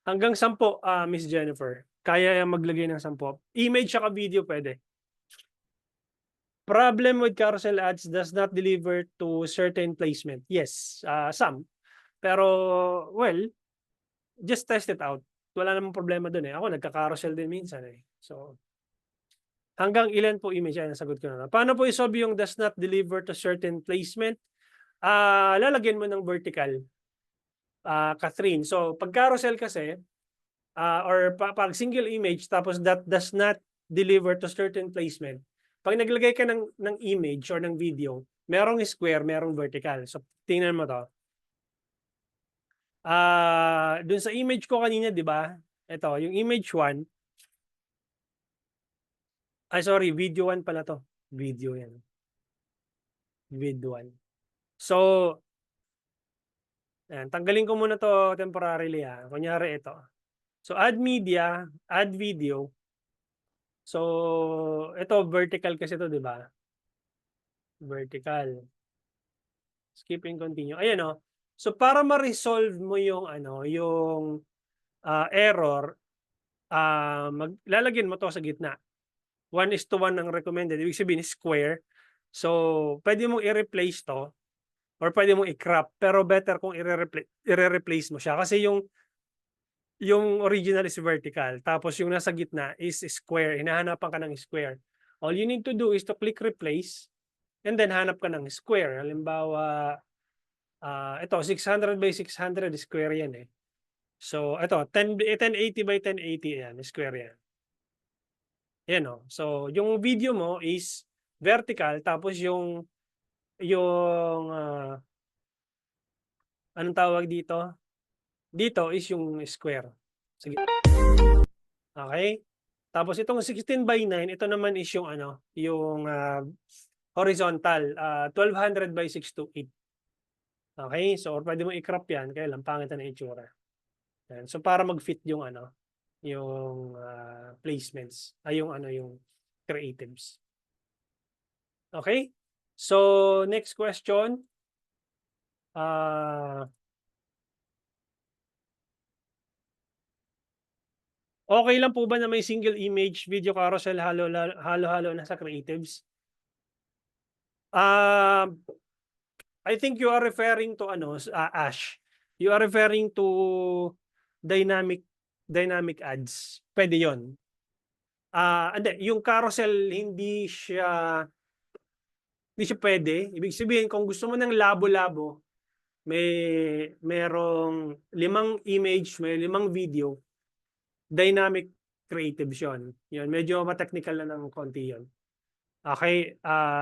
Hanggang 10, Miss Jennifer. Kaya maglagay ng 10. Image saka video pwede. Problem with carousel ads does not deliver to certain placement. Yes, some. Pero, well, just test it out. Wala namang problema dun eh. Ako, nagka-carousel din minsan eh. So, hanggang ilan po image? Yan, nasagot ko na. Paano po isolve yung does not deliver to certain placement? Lalagyan mo ng vertical, Catherine. So, pag carousel kasi, or pag single image, tapos that does not deliver to certain placement, pag naglagay ka ng image or ng video, merong square, merong vertical. So, tingnan mo to. Dun sa image ko kanina, di ba? Ito, yung image 1. Sorry, video 1 pala to. Video yan. Video 1. So, ayan, tanggalin ko muna to temporarily. Kunyari ito. So, add media, add video. So, ito vertical kasi to, di ba? Vertical. Skip and continue. Ayan o. So, para ma-resolve mo yung yung error, lalagyan mo to sa gitna. 1:1 ang recommended. Ibig sabihin square. So, pwede mong i-replace to or pwede mong i-crop. Pero better kung i-replace mo siya. Kasi yung original is vertical. Tapos yung nasa gitna is square. Hinahanapan ka ng square. All you need to do is to click replace and then hanap ka ng square. Halimbawa, ito 600 by 600 square yan eh. So ito 1080 by 1080 yan, square yan. Yan o. So yung video mo is vertical tapos yung anong tawag dito? Dito is yung square. Sige. Okay? Tapos itong 16 by 9, ito naman is yung yung horizontal, 1200 by 628. Okay? So pwede mo i-crop yan, kaya lang pangit na itsura. Yan. So para mag-fit yung yung placements, yung creatives. Okay? So next question. Okay lang po ba na may single image, video carousel, halo-halo na sa creatives? I think you are referring to Ash. You are referring to dynamic ads. Pwede 'yon. Hindi, yung carousel hindi siya pwede. Ibig sabihin kung gusto mo ng labo-labo, merong 5 image, may 5 video, dynamic creatives 'yon. Yun, medyo ma-technical na ng konti 'yon. Okay,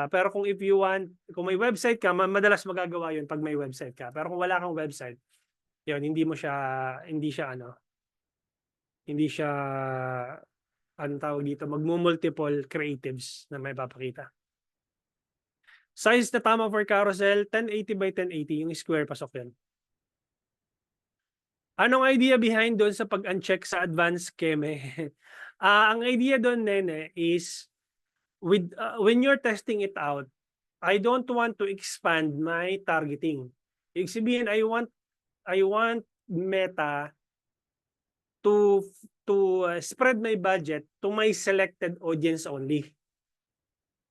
pero kung if you want, kung may website ka, madalas magagawa 'yun pag may website ka. Pero kung wala kang website, 'yun, hindi siya anong tawag dito, magmo-multiple creatives na may papakita. Size na tama for carousel, 1080 by 1080, yung square, pasok 'yan. Anong idea behind doon sa pag-uncheck sa advanced keme? Ang idea doon, Nene, is when you're testing it out, I don't want to expand my targeting. Ibig sabihin, I want Meta to spread my budget to my selected audience only.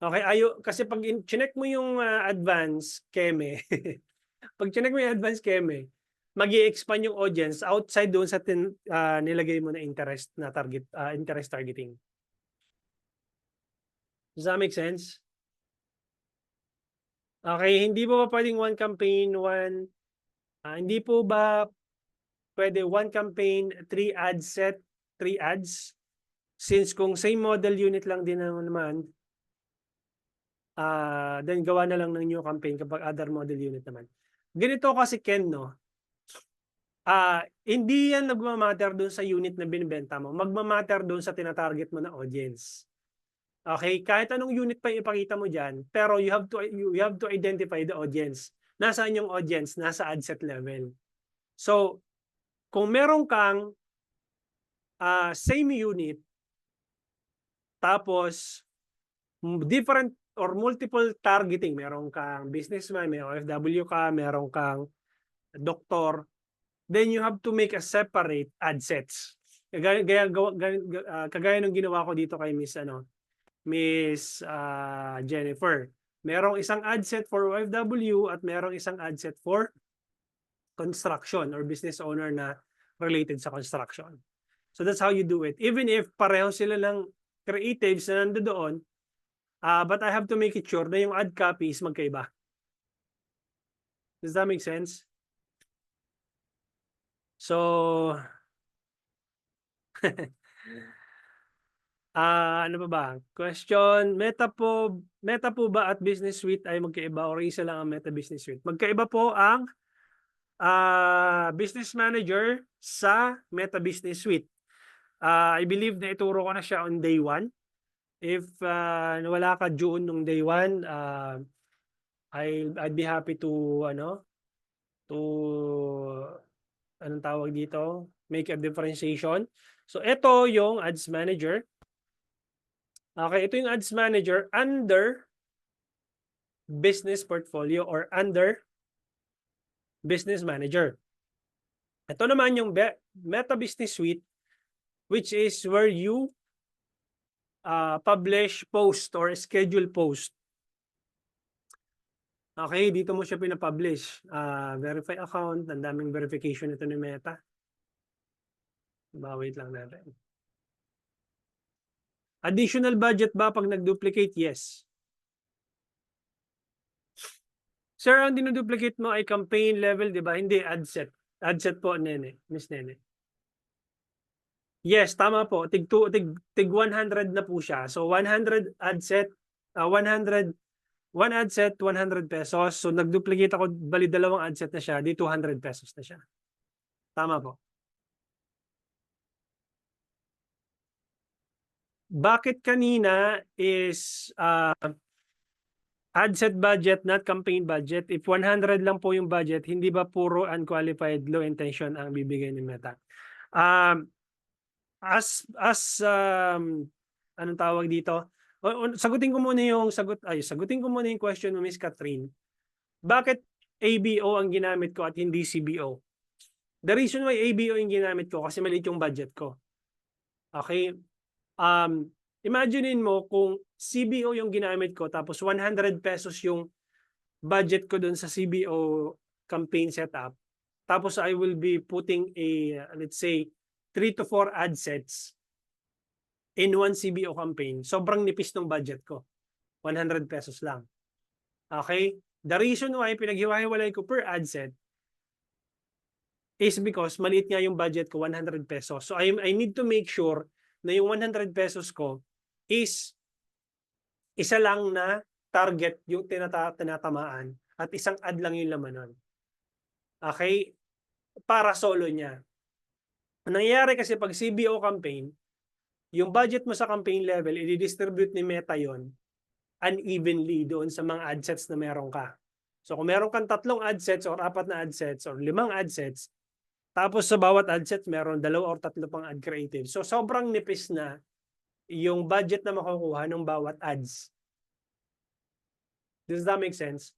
Okay, kasi pag chinek mo yung advanced keme, pag chinek mo yung advanced keme, magi-expand yung audience outside doon sa nilagay mo na interest targeting. Does that make sense? Okay, hindi po ba pwedeng one campaign, hindi po ba pwede one campaign, 3 ads set, 3 ads? Since kung same model unit lang din naman, then gawa na lang ng new campaign kapag other model unit naman. Ganito kasi Ken, no? Hindi yan nagmamatter doon sa unit na binibenta mo. Magmamatter doon sa tinatarget mo na audience. Okay, kahit anong unit pa ipakita mo diyan, pero you have to identify the audience. Nasaan yung audience? Nasa ad set level. So, kung meron kang same unit, tapos different or multiple targeting, meron kang businessman, may OFW ka, meron kang doktor, then you have to make a separate ad sets. Kagaya ng ginawa ko dito kay Miss Jennifer. Merong isang ad set for OFW at merong isang ad set for construction or business owner na related sa construction. So that's how you do it. Even if pareho sila ng creatives na nandoon, but I have to make it sure na yung ad copy is magkaiba. Does that make sense? So, ano pa ba? Question, Meta po ba at Business Suite ay magkaiba or isa lang ang Meta Business Suite? Magkaiba po ang Business Manager sa Meta Business Suite. I believe na ituro ko na siya on day 1. If wala ka June nung day 1, I'd be happy to anong tawag dito? Make a differentiation. So ito yung Ads Manager. Okay, ito yung Ads Manager under Business Portfolio or under Business Manager. Ito naman yung Meta Business Suite, which is where you publish post or schedule post. Okay, dito mo siya pinapublish. Verify account, ang daming verification ito ni Meta. Wait lang natin. Additional budget ba pag nag-duplicate? Yes. Sir, ang dinuduplicate mo ay campaign level, di ba? Hindi, ad set. Ad set po, Miss Nene. Yes, tama po. Tig 100 na po siya. So 100 ad set, 100 one ad set, 100 pesos. So nag-duplicate ako, bali dalawang ad set na siya, di 200 pesos na siya. Tama po. Bakit kanina is ad set budget, not campaign budget? If 100 lang po yung budget, hindi ba puro unqualified low intention ang bibigay ni Meta? Anong tawag dito? Sagutin ko muna yung question mo, Miss Catherine. Bakit ABO ang ginamit ko at hindi CBO? The reason why ABO yung ginamit ko kasi maliit yung budget ko. Okay? Imaginein mo kung CBO yung ginamit ko tapos 100 pesos yung budget ko dun sa CBO campaign setup. Tapos I will be putting let's say 3 to 4 ad sets in one CBO campaign. Sobrang nipis ng budget ko. 100 pesos lang. Okay? The reason why pinaghiwa-hiwalay ko per ad set is because maliit nga yung budget ko, 100 pesos. So I need to make sure na yung 100 pesos ko is isa lang na target yung tinatamaan at isang ad lang yung laman nun. Okay? Para solo niya. Ang nangyayari kasi pag CBO campaign, yung budget mo sa campaign level, i-distribute ni Meta yon unevenly doon sa mga ad sets na meron ka. So kung meron kang 3 ad sets or 4 na ad sets or 5 ad sets, tapos sa bawat ad set meron 2 or 3 pang ad creative. So sobrang nipis na yung budget na makukuha ng bawat ads. Does that make sense?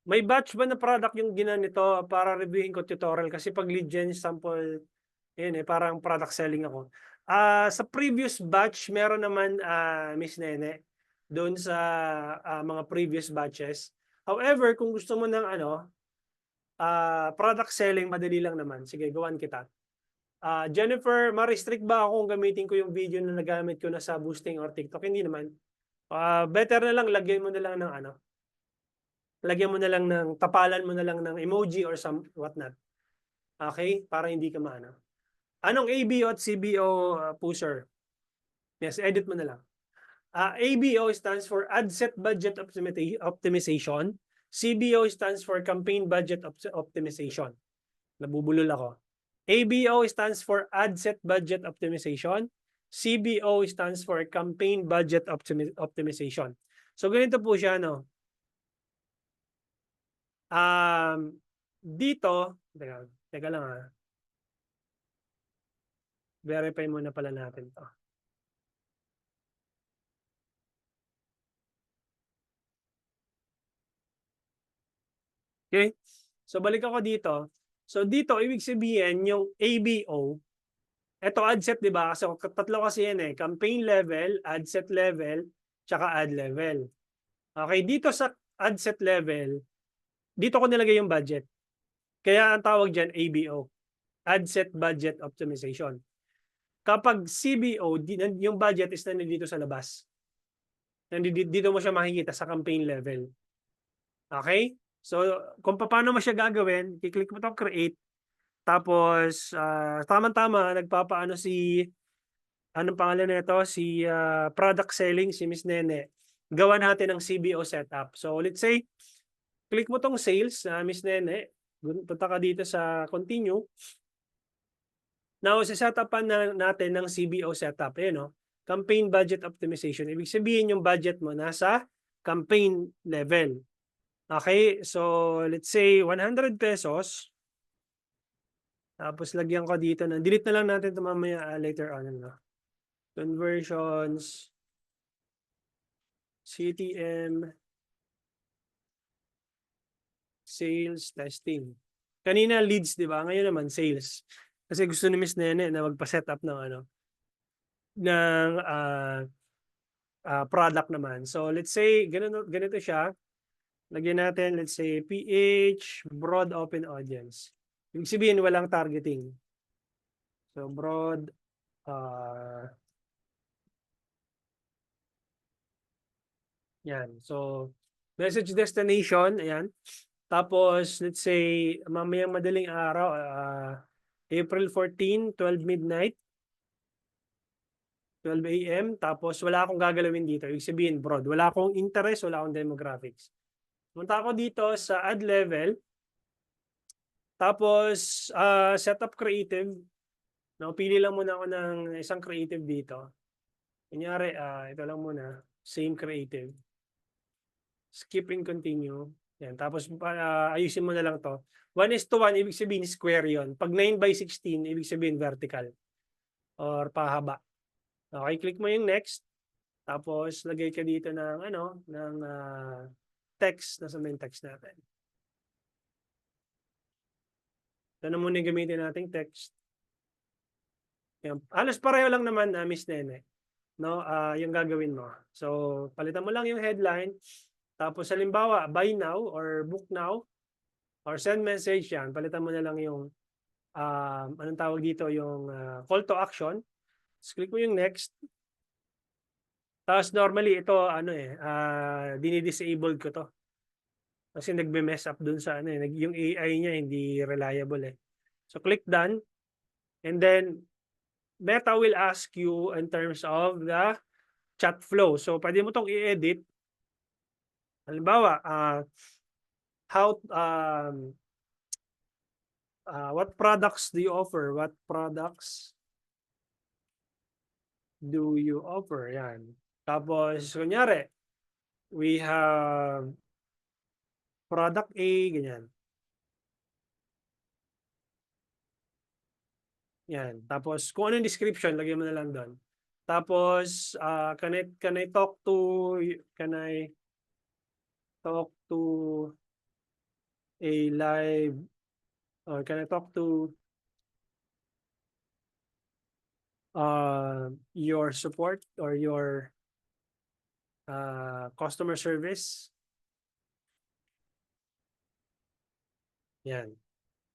May batch ba na product yung ginanito para reviewin ko tutorial? Kasi pag lead gen sample, parang product selling ako. Sa previous batch, meron naman Miss Nene doon sa mga previous batches. However, kung gusto mo ng product selling, madali lang naman. Sige, gawan kita. Jennifer, ma-restrict ba ako kung gamitin ko yung video na nagamit ko na sa boosting or TikTok? Hindi naman. Better na lang, lagyan mo na lang ng tapalan mo na lang ng emoji or some whatnot. Okay? Para hindi ka maano. Anong ABO at CBO, Pusher? Yes, edit mo na lang. ABO stands for Ad Set Budget Optimization. CBO stands for Campaign Budget Optimization. Nabubulol ako. ABO stands for Ad Set Budget Optimization. CBO stands for Campaign Budget Optimization. So ganito po siya, no? Dito, teka lang verify muna pala natin to. Okay? So balik ako dito. So dito, ibig sabihin, yung ABO, ito ad set, di ba? So 3 kasi yan campaign level, ad set level, tsaka ad level. Okay, dito sa ad set level, dito ko nilagay yung budget. Kaya ang tawag dyan ABO, Ad Set Budget Optimization. Kapag CBO, yung budget is nandito sa labas. Dito mo siya makikita sa campaign level. Okay? So, kung paano mo siya gagawin, i-click mo to create. Tapos, tama-tama, nagpapaano anong pangalan nito? Si product selling, si Miss Nene. Gawa natin ng CBO setup. So, let's say, click mo tong sales, Miss Nene. Punta ka dito sa continue. Now, set-upan natin ng CBO setup. Ayan, no? Campaign Budget Optimization. Ibig sabihin yung budget mo nasa campaign level. Okay? So, let's say 100 pesos. Tapos, lagyan ko dito na. Delete na lang natin ito mamaya later on. No? Conversions. CTM. Sales testing. Kanina leads, di ba? Ngayon naman sales. Kasi gusto ni Miss Nene na magpa-set up ng product naman. So let's say ganito siya. Lagyan natin, let's say PH broad open audience. Ibig sabihin walang targeting. So broad yan. So message destination, ayan. Tapos let's say mamayang madaling araw April 14, 12 midnight. 12 a.m. Tapos wala akong gagalawin dito. Ibig sabihin broad. Wala akong interest, wala akong demographics. Punta ako dito sa ad level. Tapos setup creative. No, pili lang muna ako ng isang creative dito. Kunyari, ito lang muna. Same creative. Skip and continue. Yan. Tapos ayusin mo na lang to. 1:1, ibig sabihin square yon. Pag 9:16, ibig sabihin vertical. Or pahaba. Okay, click mo yung next. Tapos lagay ka dito ng text, nasa main text natin. Ito na muna yung gamitin nating text. Yan. Halos pareho lang naman, Miss Nene, no? Yung gagawin mo. So, palitan mo lang yung headline. Tapos halimbawa, buy now or book now or send message yan. Palitan mo na lang yung anong tawag dito, yung call to action. Click mo yung next. Tapos normally ito dinidisable ko to. Kasi nagbe-mess up dun sa yung AI niya hindi reliable eh. So click done. And then Meta will ask you in terms of the chat flow. So pwede mo tong i-edit. Halimbawa, what products do you offer? What products do you offer? Yan. Tapos, kunyari, we have product A, ganyan. Yan. Tapos, kung ano yung description, lagyan mo na lang doon. Tapos, can I talk to a live, or can I talk to your support or your customer service? Yan.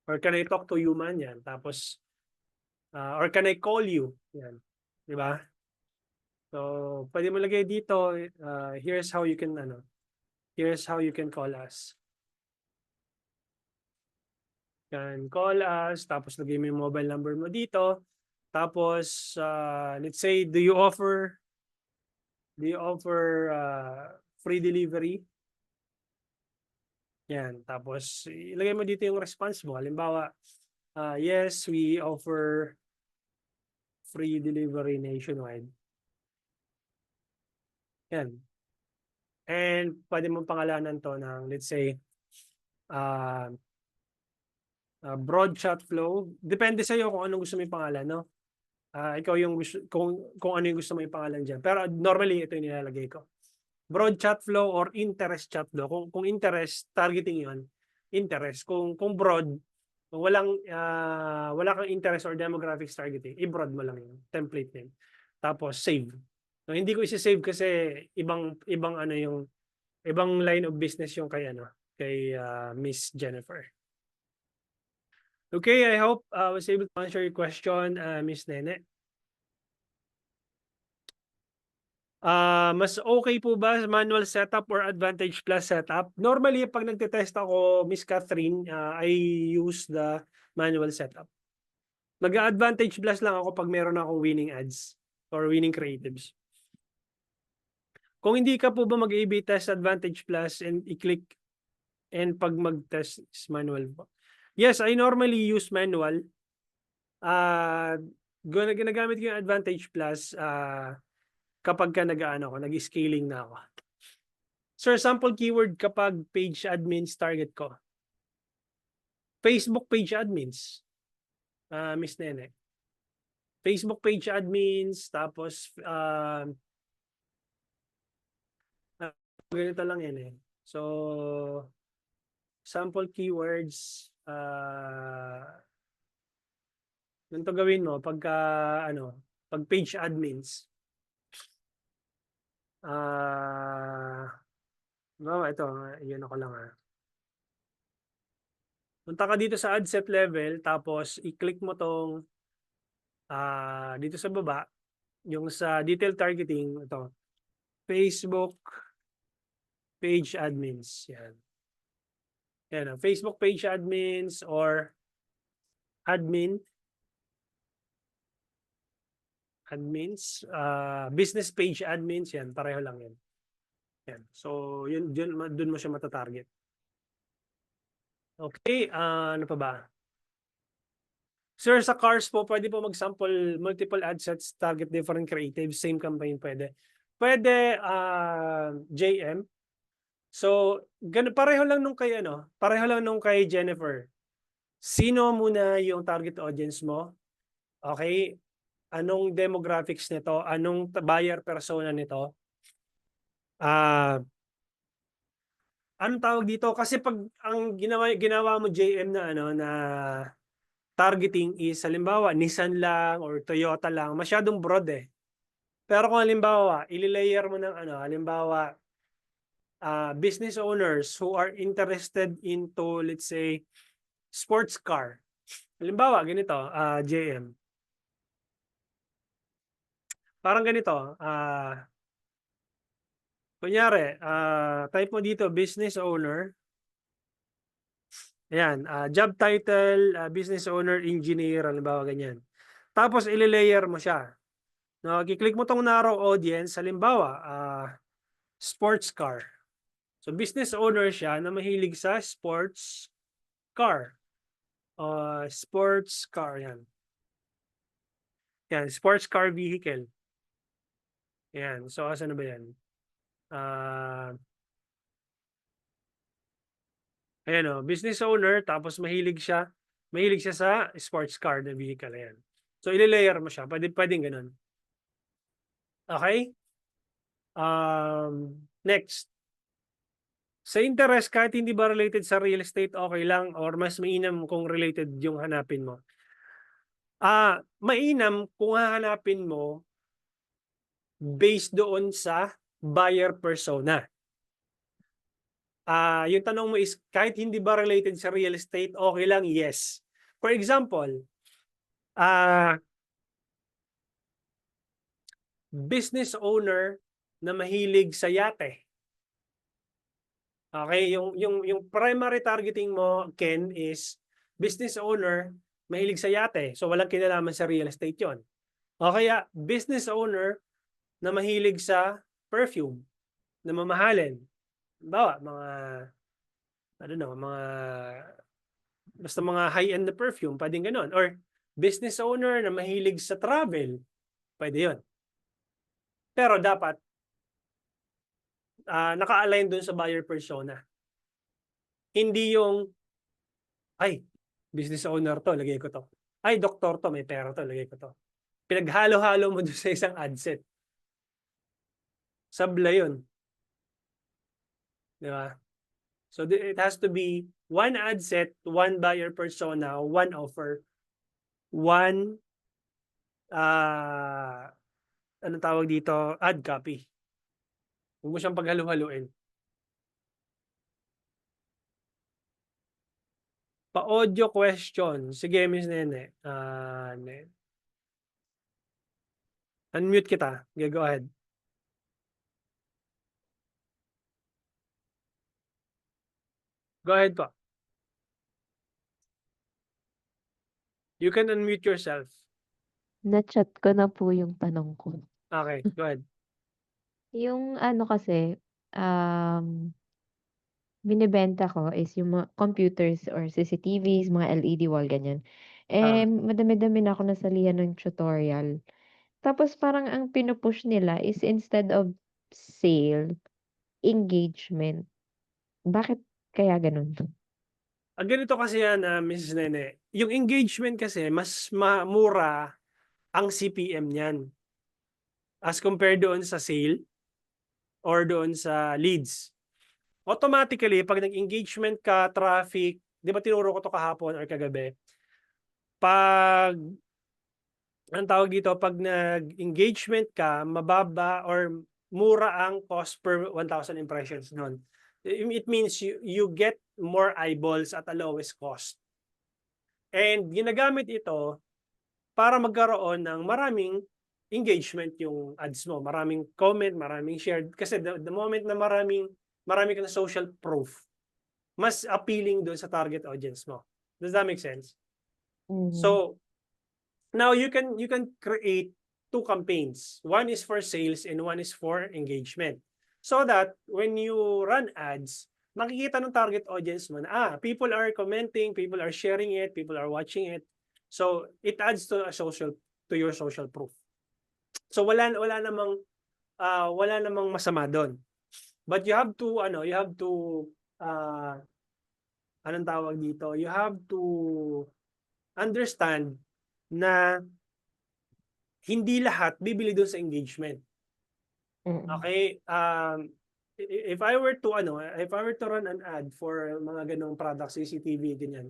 Or can I talk to human? Yan. Tapos, or can I call you? Yan. Diba? So, pwede mo lagay dito, here's how you can call us. Can call us, tapos lagay mo yung mobile number mo dito. Tapos, let's say, do you offer free delivery? Yan. Tapos, ilagay mo dito yung response mo. Halimbawa, yes, we offer free delivery nationwide. Yan. And pwede mong pangalanan to ng, let's say, broad chat flow. Depende sa iyo kung anong gusto mo yung pangalan, no? Ikaw yung gusto, kung ano yung gusto mo yung pangalan dyan. Pero normally, ito yung nilalagay ko. Broad chat flow or interest chat flow. Kung interest, targeting yon, interest. Kung broad, kung wala kang interest or demographics targeting, i-broad mo lang yung template name. Tapos save. No, hindi ko isi-save kasi ibang ano yung ibang line of business yung kay Miss Jennifer. Okay, I hope I was able to answer your question, Miss Nene. Mas okay po ba manual setup or Advantage Plus setup? Normally, pag nagte-test ako, Miss Catherine, I use the manual setup. Mag-Advantage Plus lang ako pag meron akong winning ads or winning creatives. Kung hindi ka po ba mag-A/B test Advantage Plus and i-click and pag mag-test is manual po. Yes, I normally use manual. Ginagamit ko yung Advantage Plus kapag ka nag-scaling na ako. Sir, sample keyword kapag page admins target ko. Facebook page admins. Miss Nene. Facebook page admins, tapos ganito lang yan eh. So, sample keywords, ganito gawin mo pagka pag page admins. Ito, yun ako lang Punta ka dito sa ad set level, tapos i-click mo tong dito sa baba, yung sa detail targeting, ito, Facebook page admins. Yan. Yan, Facebook page admins or admins, business page admins, yan, pareho lang yan. Yan. So, dun mo siya matatarget. Okay, ano pa ba? Sir, sa cars po, pwede po mag-sample multiple ad sets, target different creatives, same campaign pwede. Pwede, JM. So, pareho lang nung kay Jennifer. Sino muna yung target audience mo? Okay? Anong demographics nito? Anong buyer persona nito? Anong tawag dito? Kasi pag ang ginawa mo JM na targeting is halimbawa Nissan lang or Toyota lang, masyadong broad eh. Pero kung halimbawa, ililayer mo ng halimbawa business owners who are interested into, let's say, sports car. Halimbawa, ganito, JM. Parang ganito, kunyari, type mo dito, business owner. Ayan, job title, business owner, engineer, halimbawa ganyan. Tapos ililayer mo siya. No, i-click mo tong narrow audience, halimbawa, sports car. So business owner siya na mahilig sa sports car. Sports car, yan. Yan, sports car vehicle. Yan, so asan na ba yan? Ayan business owner, tapos mahilig siya sa sports car na vehicle. Ayan. So, ililayer mo siya. Pwedeng ganun. Okay? Next. Sa interest, kahit hindi ba related sa real estate, okay lang, or mas mainam kung related yung hanapin mo. Mainam kung hahanapin mo based doon sa buyer persona. Yung tanong mo is, kahit hindi ba related sa real estate, okay lang? Yes. For example, business owner na mahilig sa yate. Okay, yung primary targeting mo, Ken, is business owner mahilig sa yate. So walang kinalaman sa real estate 'yon. O kaya business owner na mahilig sa perfume na mamahalin. Bawa basta mga high-end na perfume, pwedeng ganoon. Or business owner na mahilig sa travel, pwede 'yon. Pero dapat naka-align doon sa buyer persona. Hindi yung, ay, business owner to, lagay ko to. Ay, doktor to, may pera to, lagay ko to. Pinaghalo-halo mo doon sa isang ad set. Sabla yun. Di ba? So, it has to be one ad set, one buyer persona, one offer, one anong tawag dito, ad copy. Huwag mo siyang paghalu-haluin. Pa-audio question. Sige, Miss Nene. Unmute kita. Okay, go ahead. Go ahead po. You can unmute yourself. Na-chat ko na po yung tanong ko. Okay, go ahead. Yung ano kasi, binibenta ko is yung mga computers or CCTVs, mga LED wall, ganyan. Ah. Madami-dami na ako nasalihan ng tutorial. Tapos parang ang pinupush nila is instead of sale, engagement. Bakit kaya ganun? Ganito kasi yan, Mrs. Nene. Yung engagement kasi, mas mura ang CPM niyan as compared doon sa sale or doon sa leads. Automatically, pag nag-engagement ka, traffic, di ba tinuro ko to kahapon or kagabi, pag, ang tawag dito, pag nag-engagement ka, mababa or mura ang cost per 1,000 impressions nun. It means you get more eyeballs at a lowest cost. And ginagamit ito para magkaroon ng maraming engagement yung ads mo. Maraming comment, maraming share. Kasi the moment na marami kang social proof, mas appealing doon sa target audience mo. Does that make sense? Mhm. So, now you can create two campaigns. One is for sales and one is for engagement. So that when you run ads, makikita ng target audience mo na, people are commenting, people are sharing it, people are watching it. So, it adds to your social proof. So wala namang masama doon. But you have to anong tawag dito? You have to understand na hindi lahat bibili doon sa engagement. Mm. Okay? If I were to run an ad for mga ganong products, CCTV, ganyan,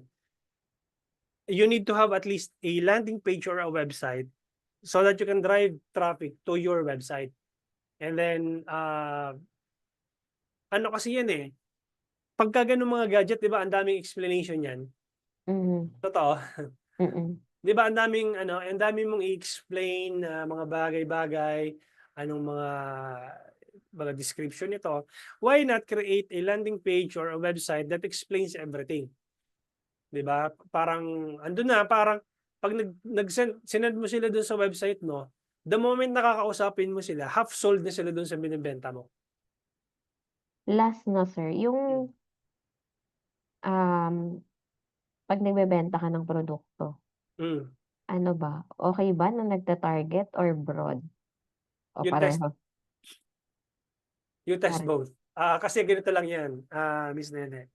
you need to have at least a landing page or a website so that you can drive traffic to your website. And then, ano kasi yan eh, pagka ganung mga gadget, di ba, ang daming explanation yan. Mhm. Totoo. Mm. Di ba, ang daming mong i-explain na mga bagay-bagay, anong mga description nito. Why not create a landing page or a website that explains everything? Di ba? Parang, andun na, parang, pag sinend mo sila dun sa website mo, the moment nakakausapin mo sila, half sold na sila dun sa binibenta mo. Last na sir, yung pag nagbebenta ka ng produkto, Mm. ano ba, okay ba na nagta-target or broad? O You test pareho? both. Kasi ganito lang yan, Miss Nene.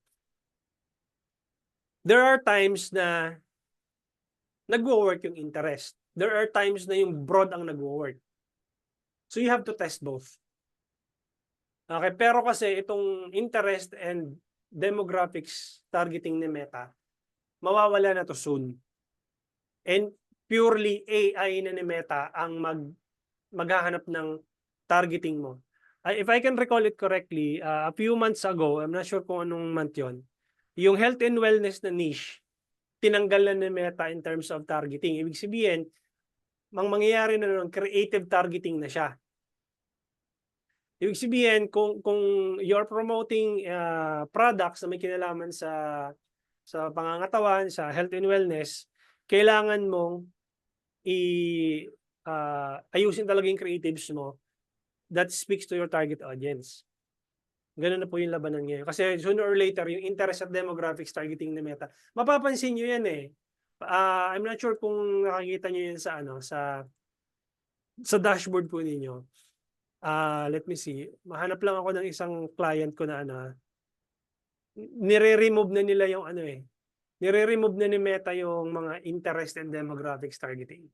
There are times na nagwo-work yung interest. There are times na yung broad ang nagwo-work. So you have to test both. Okay, pero kasi itong interest and demographics targeting ni Meta, mawawala na to soon. And purely AI na ni Meta ang maghahanap ng targeting mo. If I can recall it correctly, a few months ago, I'm not sure kung anong month yon, yung health and wellness na niche, tinanggal na ni Meta in terms of targeting. Ibig sabihin, mangyayari na nun, creative targeting na siya. Ibig sabihin, kung you're promoting products na may kinalaman sa pangangatawan, sa health and wellness, kailangan mong ayusin talaga yung creatives mo that speaks to your target audience. Ganun na po yung labanan ngayon. Kasi sooner or later, yung interest at demographics targeting ni Meta, mapapansin nyo yan eh. I'm not sure kung nakakita nyo yan sa dashboard po ninyo. Let me see. Mahanap lang ako ng isang client ko na nire-remove na nila yung nire-remove na ni Meta yung mga interest and demographics targeting.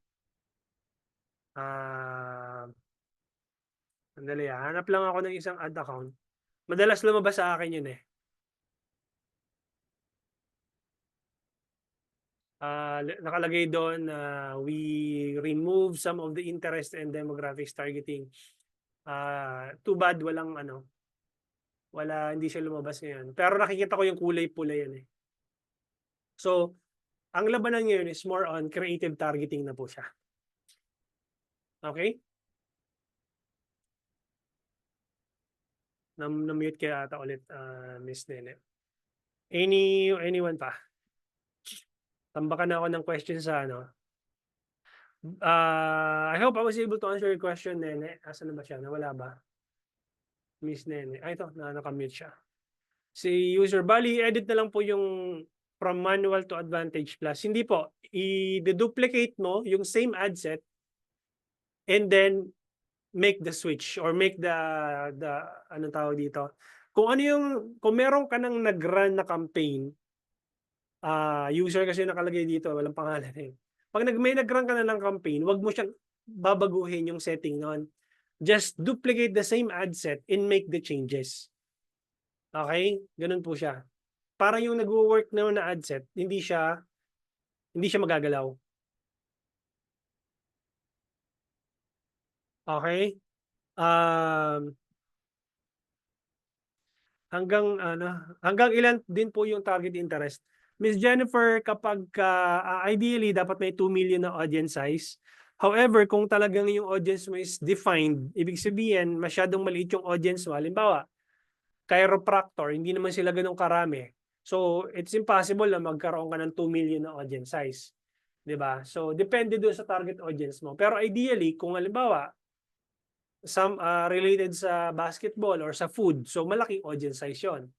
Sandali, hanap lang ako ng isang ad account. Madalas lumabas sa akin yun eh. nakalagay doon na we remove some of the interest and demographics targeting. Too bad hindi siya lumabas ngayon. Pero nakikita ko yung kulay pula yan eh. So, ang labanan ngayon is more on creative targeting na po siya. Okay? Na-mute kaya ata ulit, Miss Nene. Anyone pa? Tambakan na ako ng question sa I hope I was able to answer your question, Nene. Asan na ba siya? Nawala ba? Miss Nene. Ito, nakamute siya. Si user, bali, edit na lang po yung from manual to Advantage Plus. Hindi po. I-duplicate mo yung same ad set and then make the switch or make the anong tawag dito. Kung meron ka nang nag-run na campaign, user kasi nakalagay dito, walang pangalan eh. Pag may nag-run ka na ng campaign, wag mo siyang babaguhin yung setting noon. Just duplicate the same ad set and make the changes. Okay? Ganun po siya. Para yung nag-work na ad set, hindi siya magagalaw. Okay? Hanggang ilan din po yung target interest. Miss Jennifer, kapag ideally dapat may 2 million na audience size. However, kung talagang yung audience mo is defined, ibig sabihin masyadong maliit yung audience mo. Halimbawa, chiropractor, hindi naman sila ganun karami. So, it's impossible na magkaroon ka ng 2 million na audience size. 'Di ba? So, depende doon sa target audience mo. Pero ideally, kung halimbawa, some related sa basketball or sa food, so malaking audience size 'yon.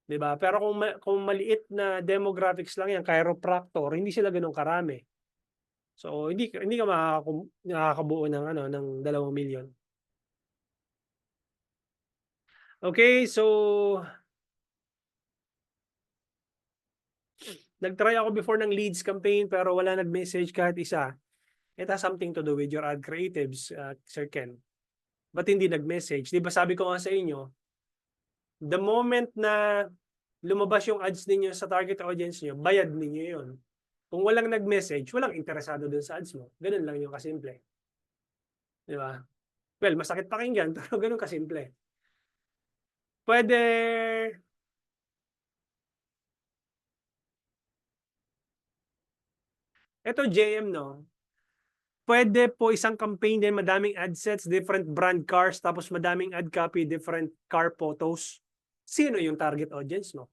'Di ba? Pero kung maliit na demographics lang 'yan, chiropractor, hindi sila ganun karami. So, hindi ka makakabuo ng ng 2 million. Okay, so nag-try ako before ng leads campaign pero wala nag-message kahit isa. It has something to do with your ad creatives, Sir Ken. Ba't hindi nag-message? Di ba sabi ko nga sa inyo, the moment na lumabas yung ads ninyo sa target audience niyo, bayad ninyo yun. Kung walang nag-message, walang interesado dun sa ads mo. Ganun lang yung kasimple. Di ba? Well, masakit pakinggan, pero ganun kasimple. Pwede... Ito JM, no? Pwede po isang campaign din, madaming ad sets, different brand cars, tapos madaming ad copy, different car photos. Sino yung target audience mo?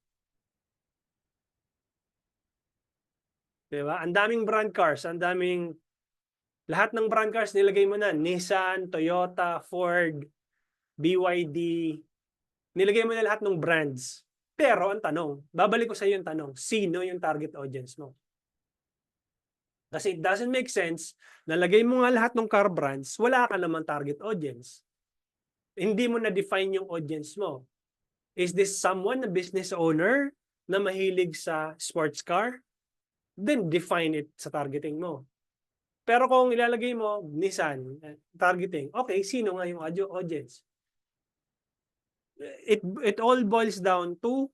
Diba? Ang daming brand cars, lahat ng brand cars nilagay mo na, Nissan, Toyota, Ford, BYD, nilagay mo na lahat ng brands. Pero ang tanong, babalik ko sa iyo yung tanong, sino yung target audience mo? Kasi it doesn't make sense, nalagay mo nga lahat ng car brands, wala ka naman target audience. Hindi mo na-define yung audience mo. Is this someone, a business owner, na mahilig sa sports car? Then define it sa targeting mo. Pero kung ilalagay mo, Nissan, targeting, okay, sino nga yung audience? It all boils down to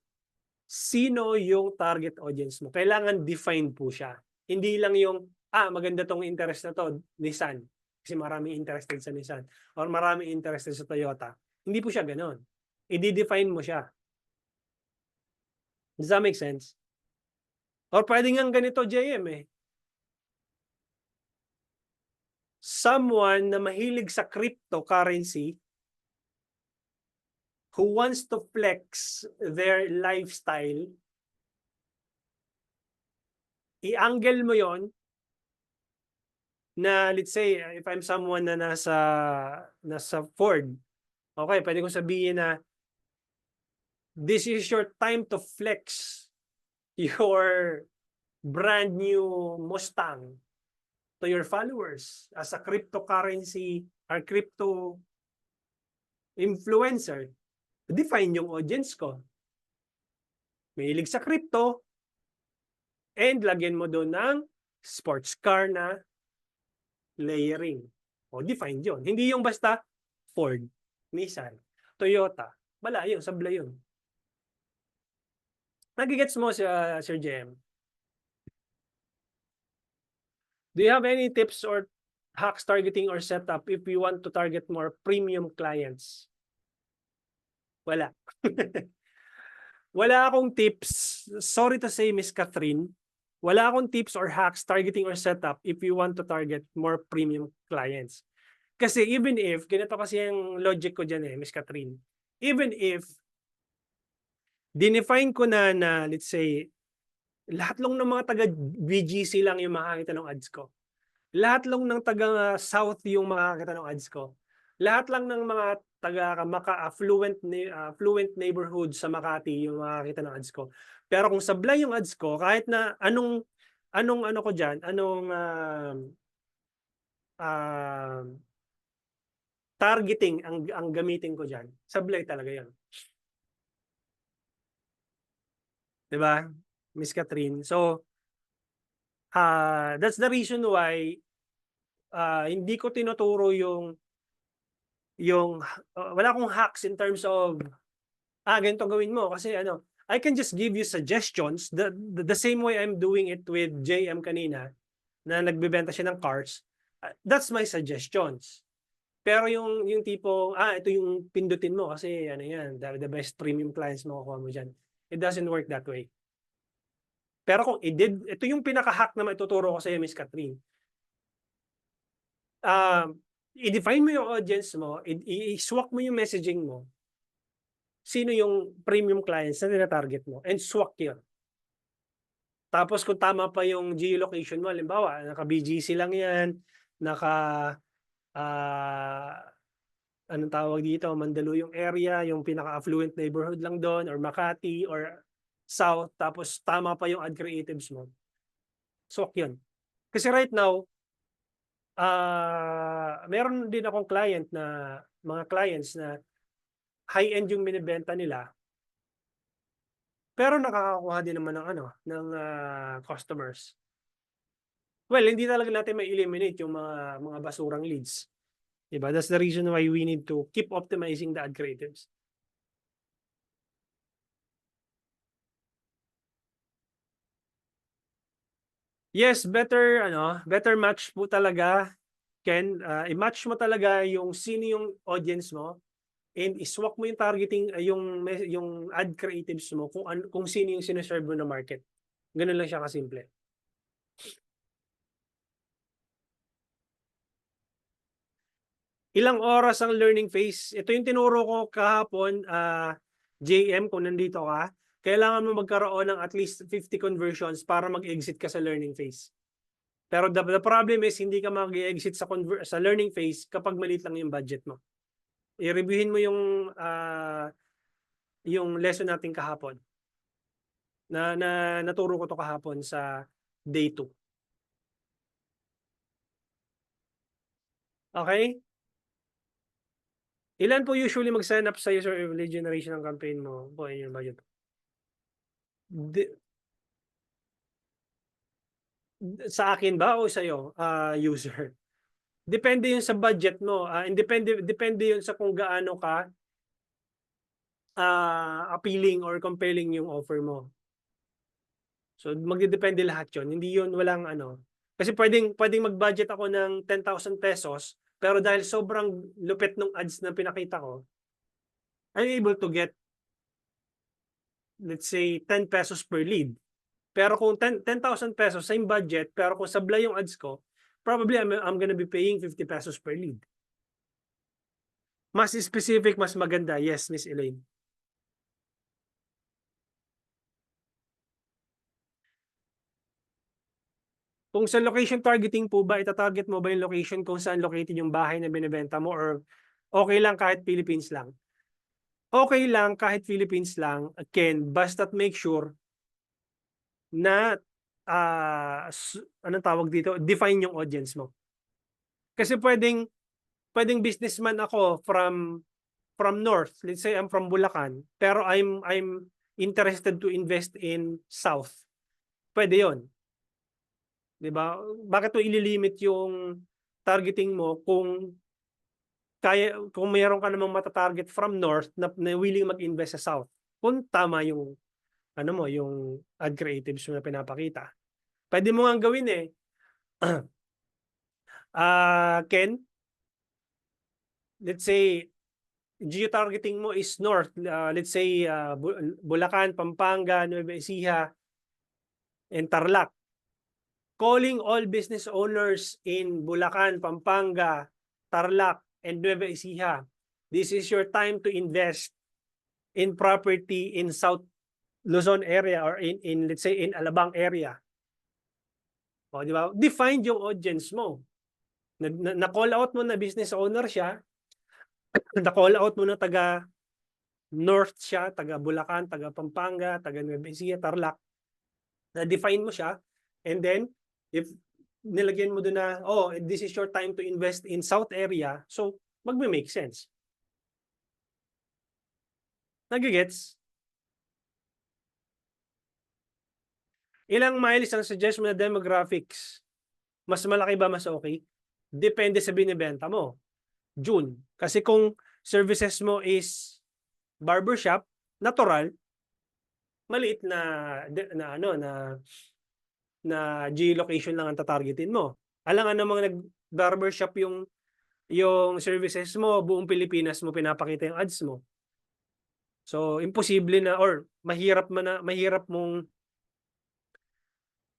sino yung target audience mo. Kailangan define po siya. Hindi lang yung, maganda tong interest na to, Nissan. Kasi maraming interested sa Nissan. Or maraming interested sa Toyota. Hindi po siya ganon. I-define mo siya. Does that make sense? Or pwede nga ganito, JM eh. Someone na mahilig sa cryptocurrency who wants to flex their lifestyle, i-angle mo yon na, let's say, if I'm someone na nasa Ford, okay, pwede kong sabihin na this is your time to flex your brand new Mustang to your followers as a cryptocurrency or crypto influencer. Define yung audience ko. Mahilig sa crypto and lagyan mo doon ng sports car na layering. O define yun. Hindi yung basta Ford, Nissan, Toyota. Wala yun, sabla yun. Nagigets mo, Sir JM? Do you have any tips or hacks targeting or setup if you want to target more premium clients? Wala. Wala akong tips. Sorry to say, Miss Catherine. Wala akong tips or hacks targeting or setup if you want to target more premium clients. Kasi even if, ganito kasi yung logic ko dyan Miss Catherine. Even if, dinefine ko na let's say, lahat lang ng mga taga BGC lang yung makakita ng ads ko. Lahat lang ng taga South yung makakita ng ads ko. Lahat lang ng mga taga affluent neighborhood sa Makati yung makakita ng ads ko. Pero kung sablay yung ads ko, kahit na anong ano ko diyan, targeting ang gamitin ko diyan, sablay talaga 'yon. 'Di ba? Miss Catherine. So that's the reason why hindi ko tinuturo yung wala akong hacks in terms of ganito gawin mo kasi I can just give you suggestions the same way I'm doing it with JM kanina na nagbebenta siya ng cars. That's my suggestions. Pero yung tipo ito yung pindutin mo kasi yan the best premium clients makukuha mo diyan. It doesn't work that way. Pero kung ito yung pinaka-hack na maituturo ko sa iyo, Miss Catherine. I-define mo yung audience mo, i-swak mo yung messaging mo. Sino yung premium clients na tina-target mo and swak yun. Tapos kung tama pa yung geolocation mo, halimbawa, naka-BGC lang yan, anong tawag dito, Mandaluyong area, yung pinaka-affluent neighborhood lang doon, or Makati, or South, tapos tama pa yung ad creatives mo. Swak yun. Kasi right now, meron din akong mga clients na high-end yung binibenta nila, pero nakakakuha din naman ng customers. Well, hindi talaga natin ma-eliminate yung mga basurang leads. Diba? That's the reason why we need to keep optimizing the ad creatives. Yes, better match po talaga, Ken. I-match mo talaga yung sino yung audience mo and iswak mo yung targeting, yung ad creatives mo kung sino yung sineserve mo na market. Ganun lang siya kasimple. Ilang oras ang learning phase? Ito yung tinuro ko kahapon, JM, kung nandito ka. Kailangan mo magkaroon ng at least 50 conversions para mag-exit ka sa learning phase. Pero the problem is, hindi ka mag-exit sa learning phase kapag maliit lang yung budget mo. I-reviewin mo yung lesson natin kahapon. Na naturo ko to kahapon sa day 2. Okay? Ilan po usually mag-sign up sa user lead generation ng campaign mo? Po, yung budget. Sa akin ba o sa'yo, user? Depende yun sa budget mo. Depende yun sa kung gaano ka appealing or compelling yung offer mo. So magdedepende lahat yun. Hindi yun walang Kasi pwedeng mag-budget ako ng 10,000 pesos, pero dahil sobrang lupit ng ads na pinakita ko, I'm able to get, let's say, 10 pesos per lead. Pero kung 10,000 pesos, same budget, pero kung sablay yung ads ko, probably I'm gonna be paying 50 pesos per lead. Mas specific, mas maganda. Yes, Miss Elaine. Kung sa location targeting po ba, itatarget mo ba yung location kung saan located yung bahay na binibenta mo or okay lang kahit Philippines lang? Okay lang kahit Philippines lang, Ken, basta't make sure na anong tawag dito, define yung audience mo. Kasi pwedeng businessman ako from north, let's say I'm from Bulacan, pero I'm interested to invest in south. Pwede 'yon. 'Di ba? Bakit mo ililimit yung targeting mo kung mayroon ka namang mata-target from north na willing mag-invest sa south? Kung tama yung yung ad creatives mo na pinapakita. Pwede mo nga gawin Ken, let's say, geo-targeting mo is north. Let's say, Bulacan, Pampanga, Nueva Ecija, and Tarlac. Calling all business owners in Bulacan, Pampanga, Tarlac, and Nueva Ecija. This is your time to invest in property in South Luzon area or in let's say in Alabang area. O, di ba? Define yung audience mo. Na-call out mo na business owner siya, na-call out mo na taga North siya, taga Bulacan, taga Pampanga, taga Nueva Ecija, Tarlac. Na-define mo siya, and then if nilagyan mo doon na, oh, this is your time to invest in South area, so magme-make sense. Nagigets? Ilang miles ang suggest mo na demographics? Mas malaki ba, mas okay? Depende sa binibenta mo. June. Kasi kung services mo is barbershop, natural, maliit na geolocation lang ang tatargetin mo. Alam nga namang nag-barbershop yung services mo, buong Pilipinas mo pinapakita yung ads mo. So, imposible na or mahirap mong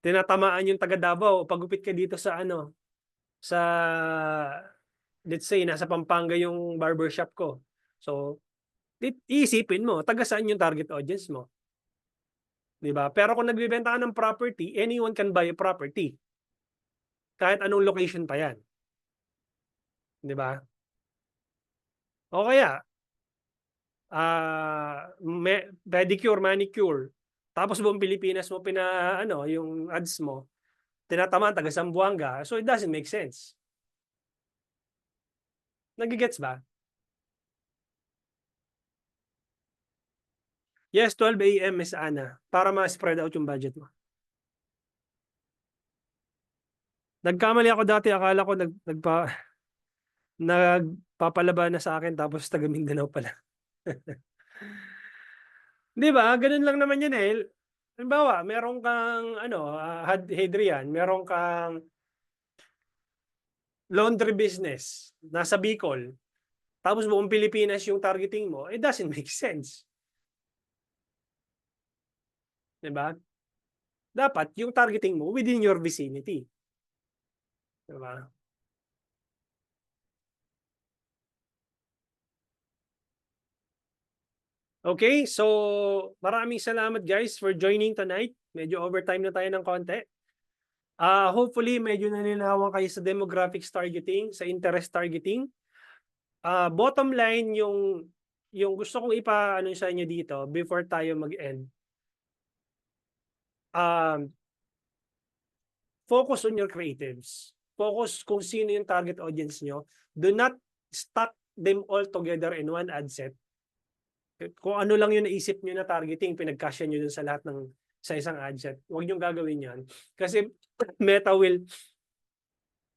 tinatamaan yung taga Davao. Pagupit ka dito sa let's say, nasa Pampanga yung barbershop ko. So, iisipin mo, taga saan yung target audience mo. Diba? Pero kung nagbibenta ka ng property, anyone can buy a property. Kahit anong location pa yan. Diba? O kaya, pedicure, manicure, tapos buong Pilipinas mo yung ads mo, tinatamaan taga Zamboanga, so it doesn't make sense. Nagigets ba? Yes, 12 a.m. Miss Ana, para ma-spread out yung budget mo. Nagkamali ako dati, akala ko nagpapalaban na sa akin tapos taga Mindanao pala. Di ba? Ganun lang naman yun eh. Halimbawa, meron kang Hadrian, meron kang laundry business nasa Bicol, tapos buong Pilipinas yung targeting mo, it doesn't make sense. Diba? Dapat yung targeting mo within your vicinity. Diba? Okay, so maraming salamat guys for joining tonight. Medyo overtime na tayo ng konti. Hopefully, medyo naninawan kayo sa demographics targeting, sa interest targeting. Bottom line, yung gusto kong ipa-ano sa inyo dito before tayo mag-end. Focus on your creatives. Focus kung sino yung target audience nyo. Do not stack them all together in one ad set. Kung ano lang yung naisip nyo na targeting, pinagkasya nyo dun sa lahat sa isang ad set. Huwag nyo gagawin yan. Kasi Meta will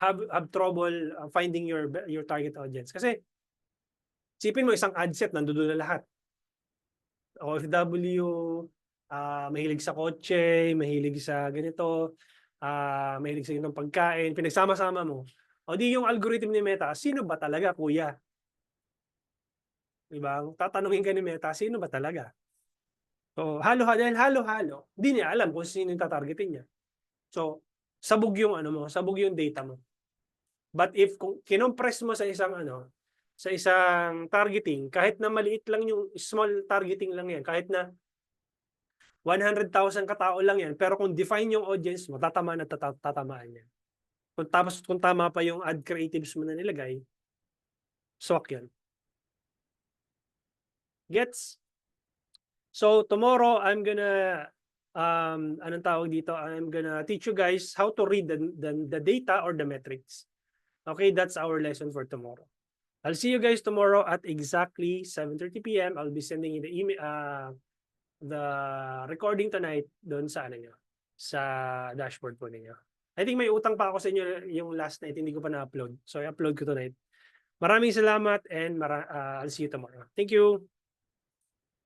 have trouble finding your target audience. Kasi isipin mo isang ad set, nandoon na lahat. OFW, mahilig sa kotse, mahilig sa ganito, mahilig sa ganitong pagkain, pinagsama-sama mo. O di yung algorithm ni Meta, sino ba talaga, kuya? Diba? Tatanungin ka ni Meta, sino ba talaga? So, halo-halo, hindi niya alam kung sino yung tatargetin niya. So, sabog yung sabog yung data mo. But if kung kinompress mo sa isang targeting, kahit na maliit lang yung small targeting lang yan, kahit na 100,000 katao lang yan, pero kung define yung audience mo, tatamaan at tatamaan yan. Kung tama pa yung ad creatives mo na nilagay, swak yan. Gets? So tomorrow, I'm gonna anong tawag dito? I'm gonna teach you guys how to read the data or the metrics. Okay, that's our lesson for tomorrow. I'll see you guys tomorrow at exactly 7:30 p.m. I'll be sending you the email, the recording tonight doon sa sa dashboard po ninyo. I think may utang pa ako sa inyo yung last night, hindi ko pa na-upload. So I-upload ko tonight. Maraming salamat and I'll see you tomorrow. Thank you.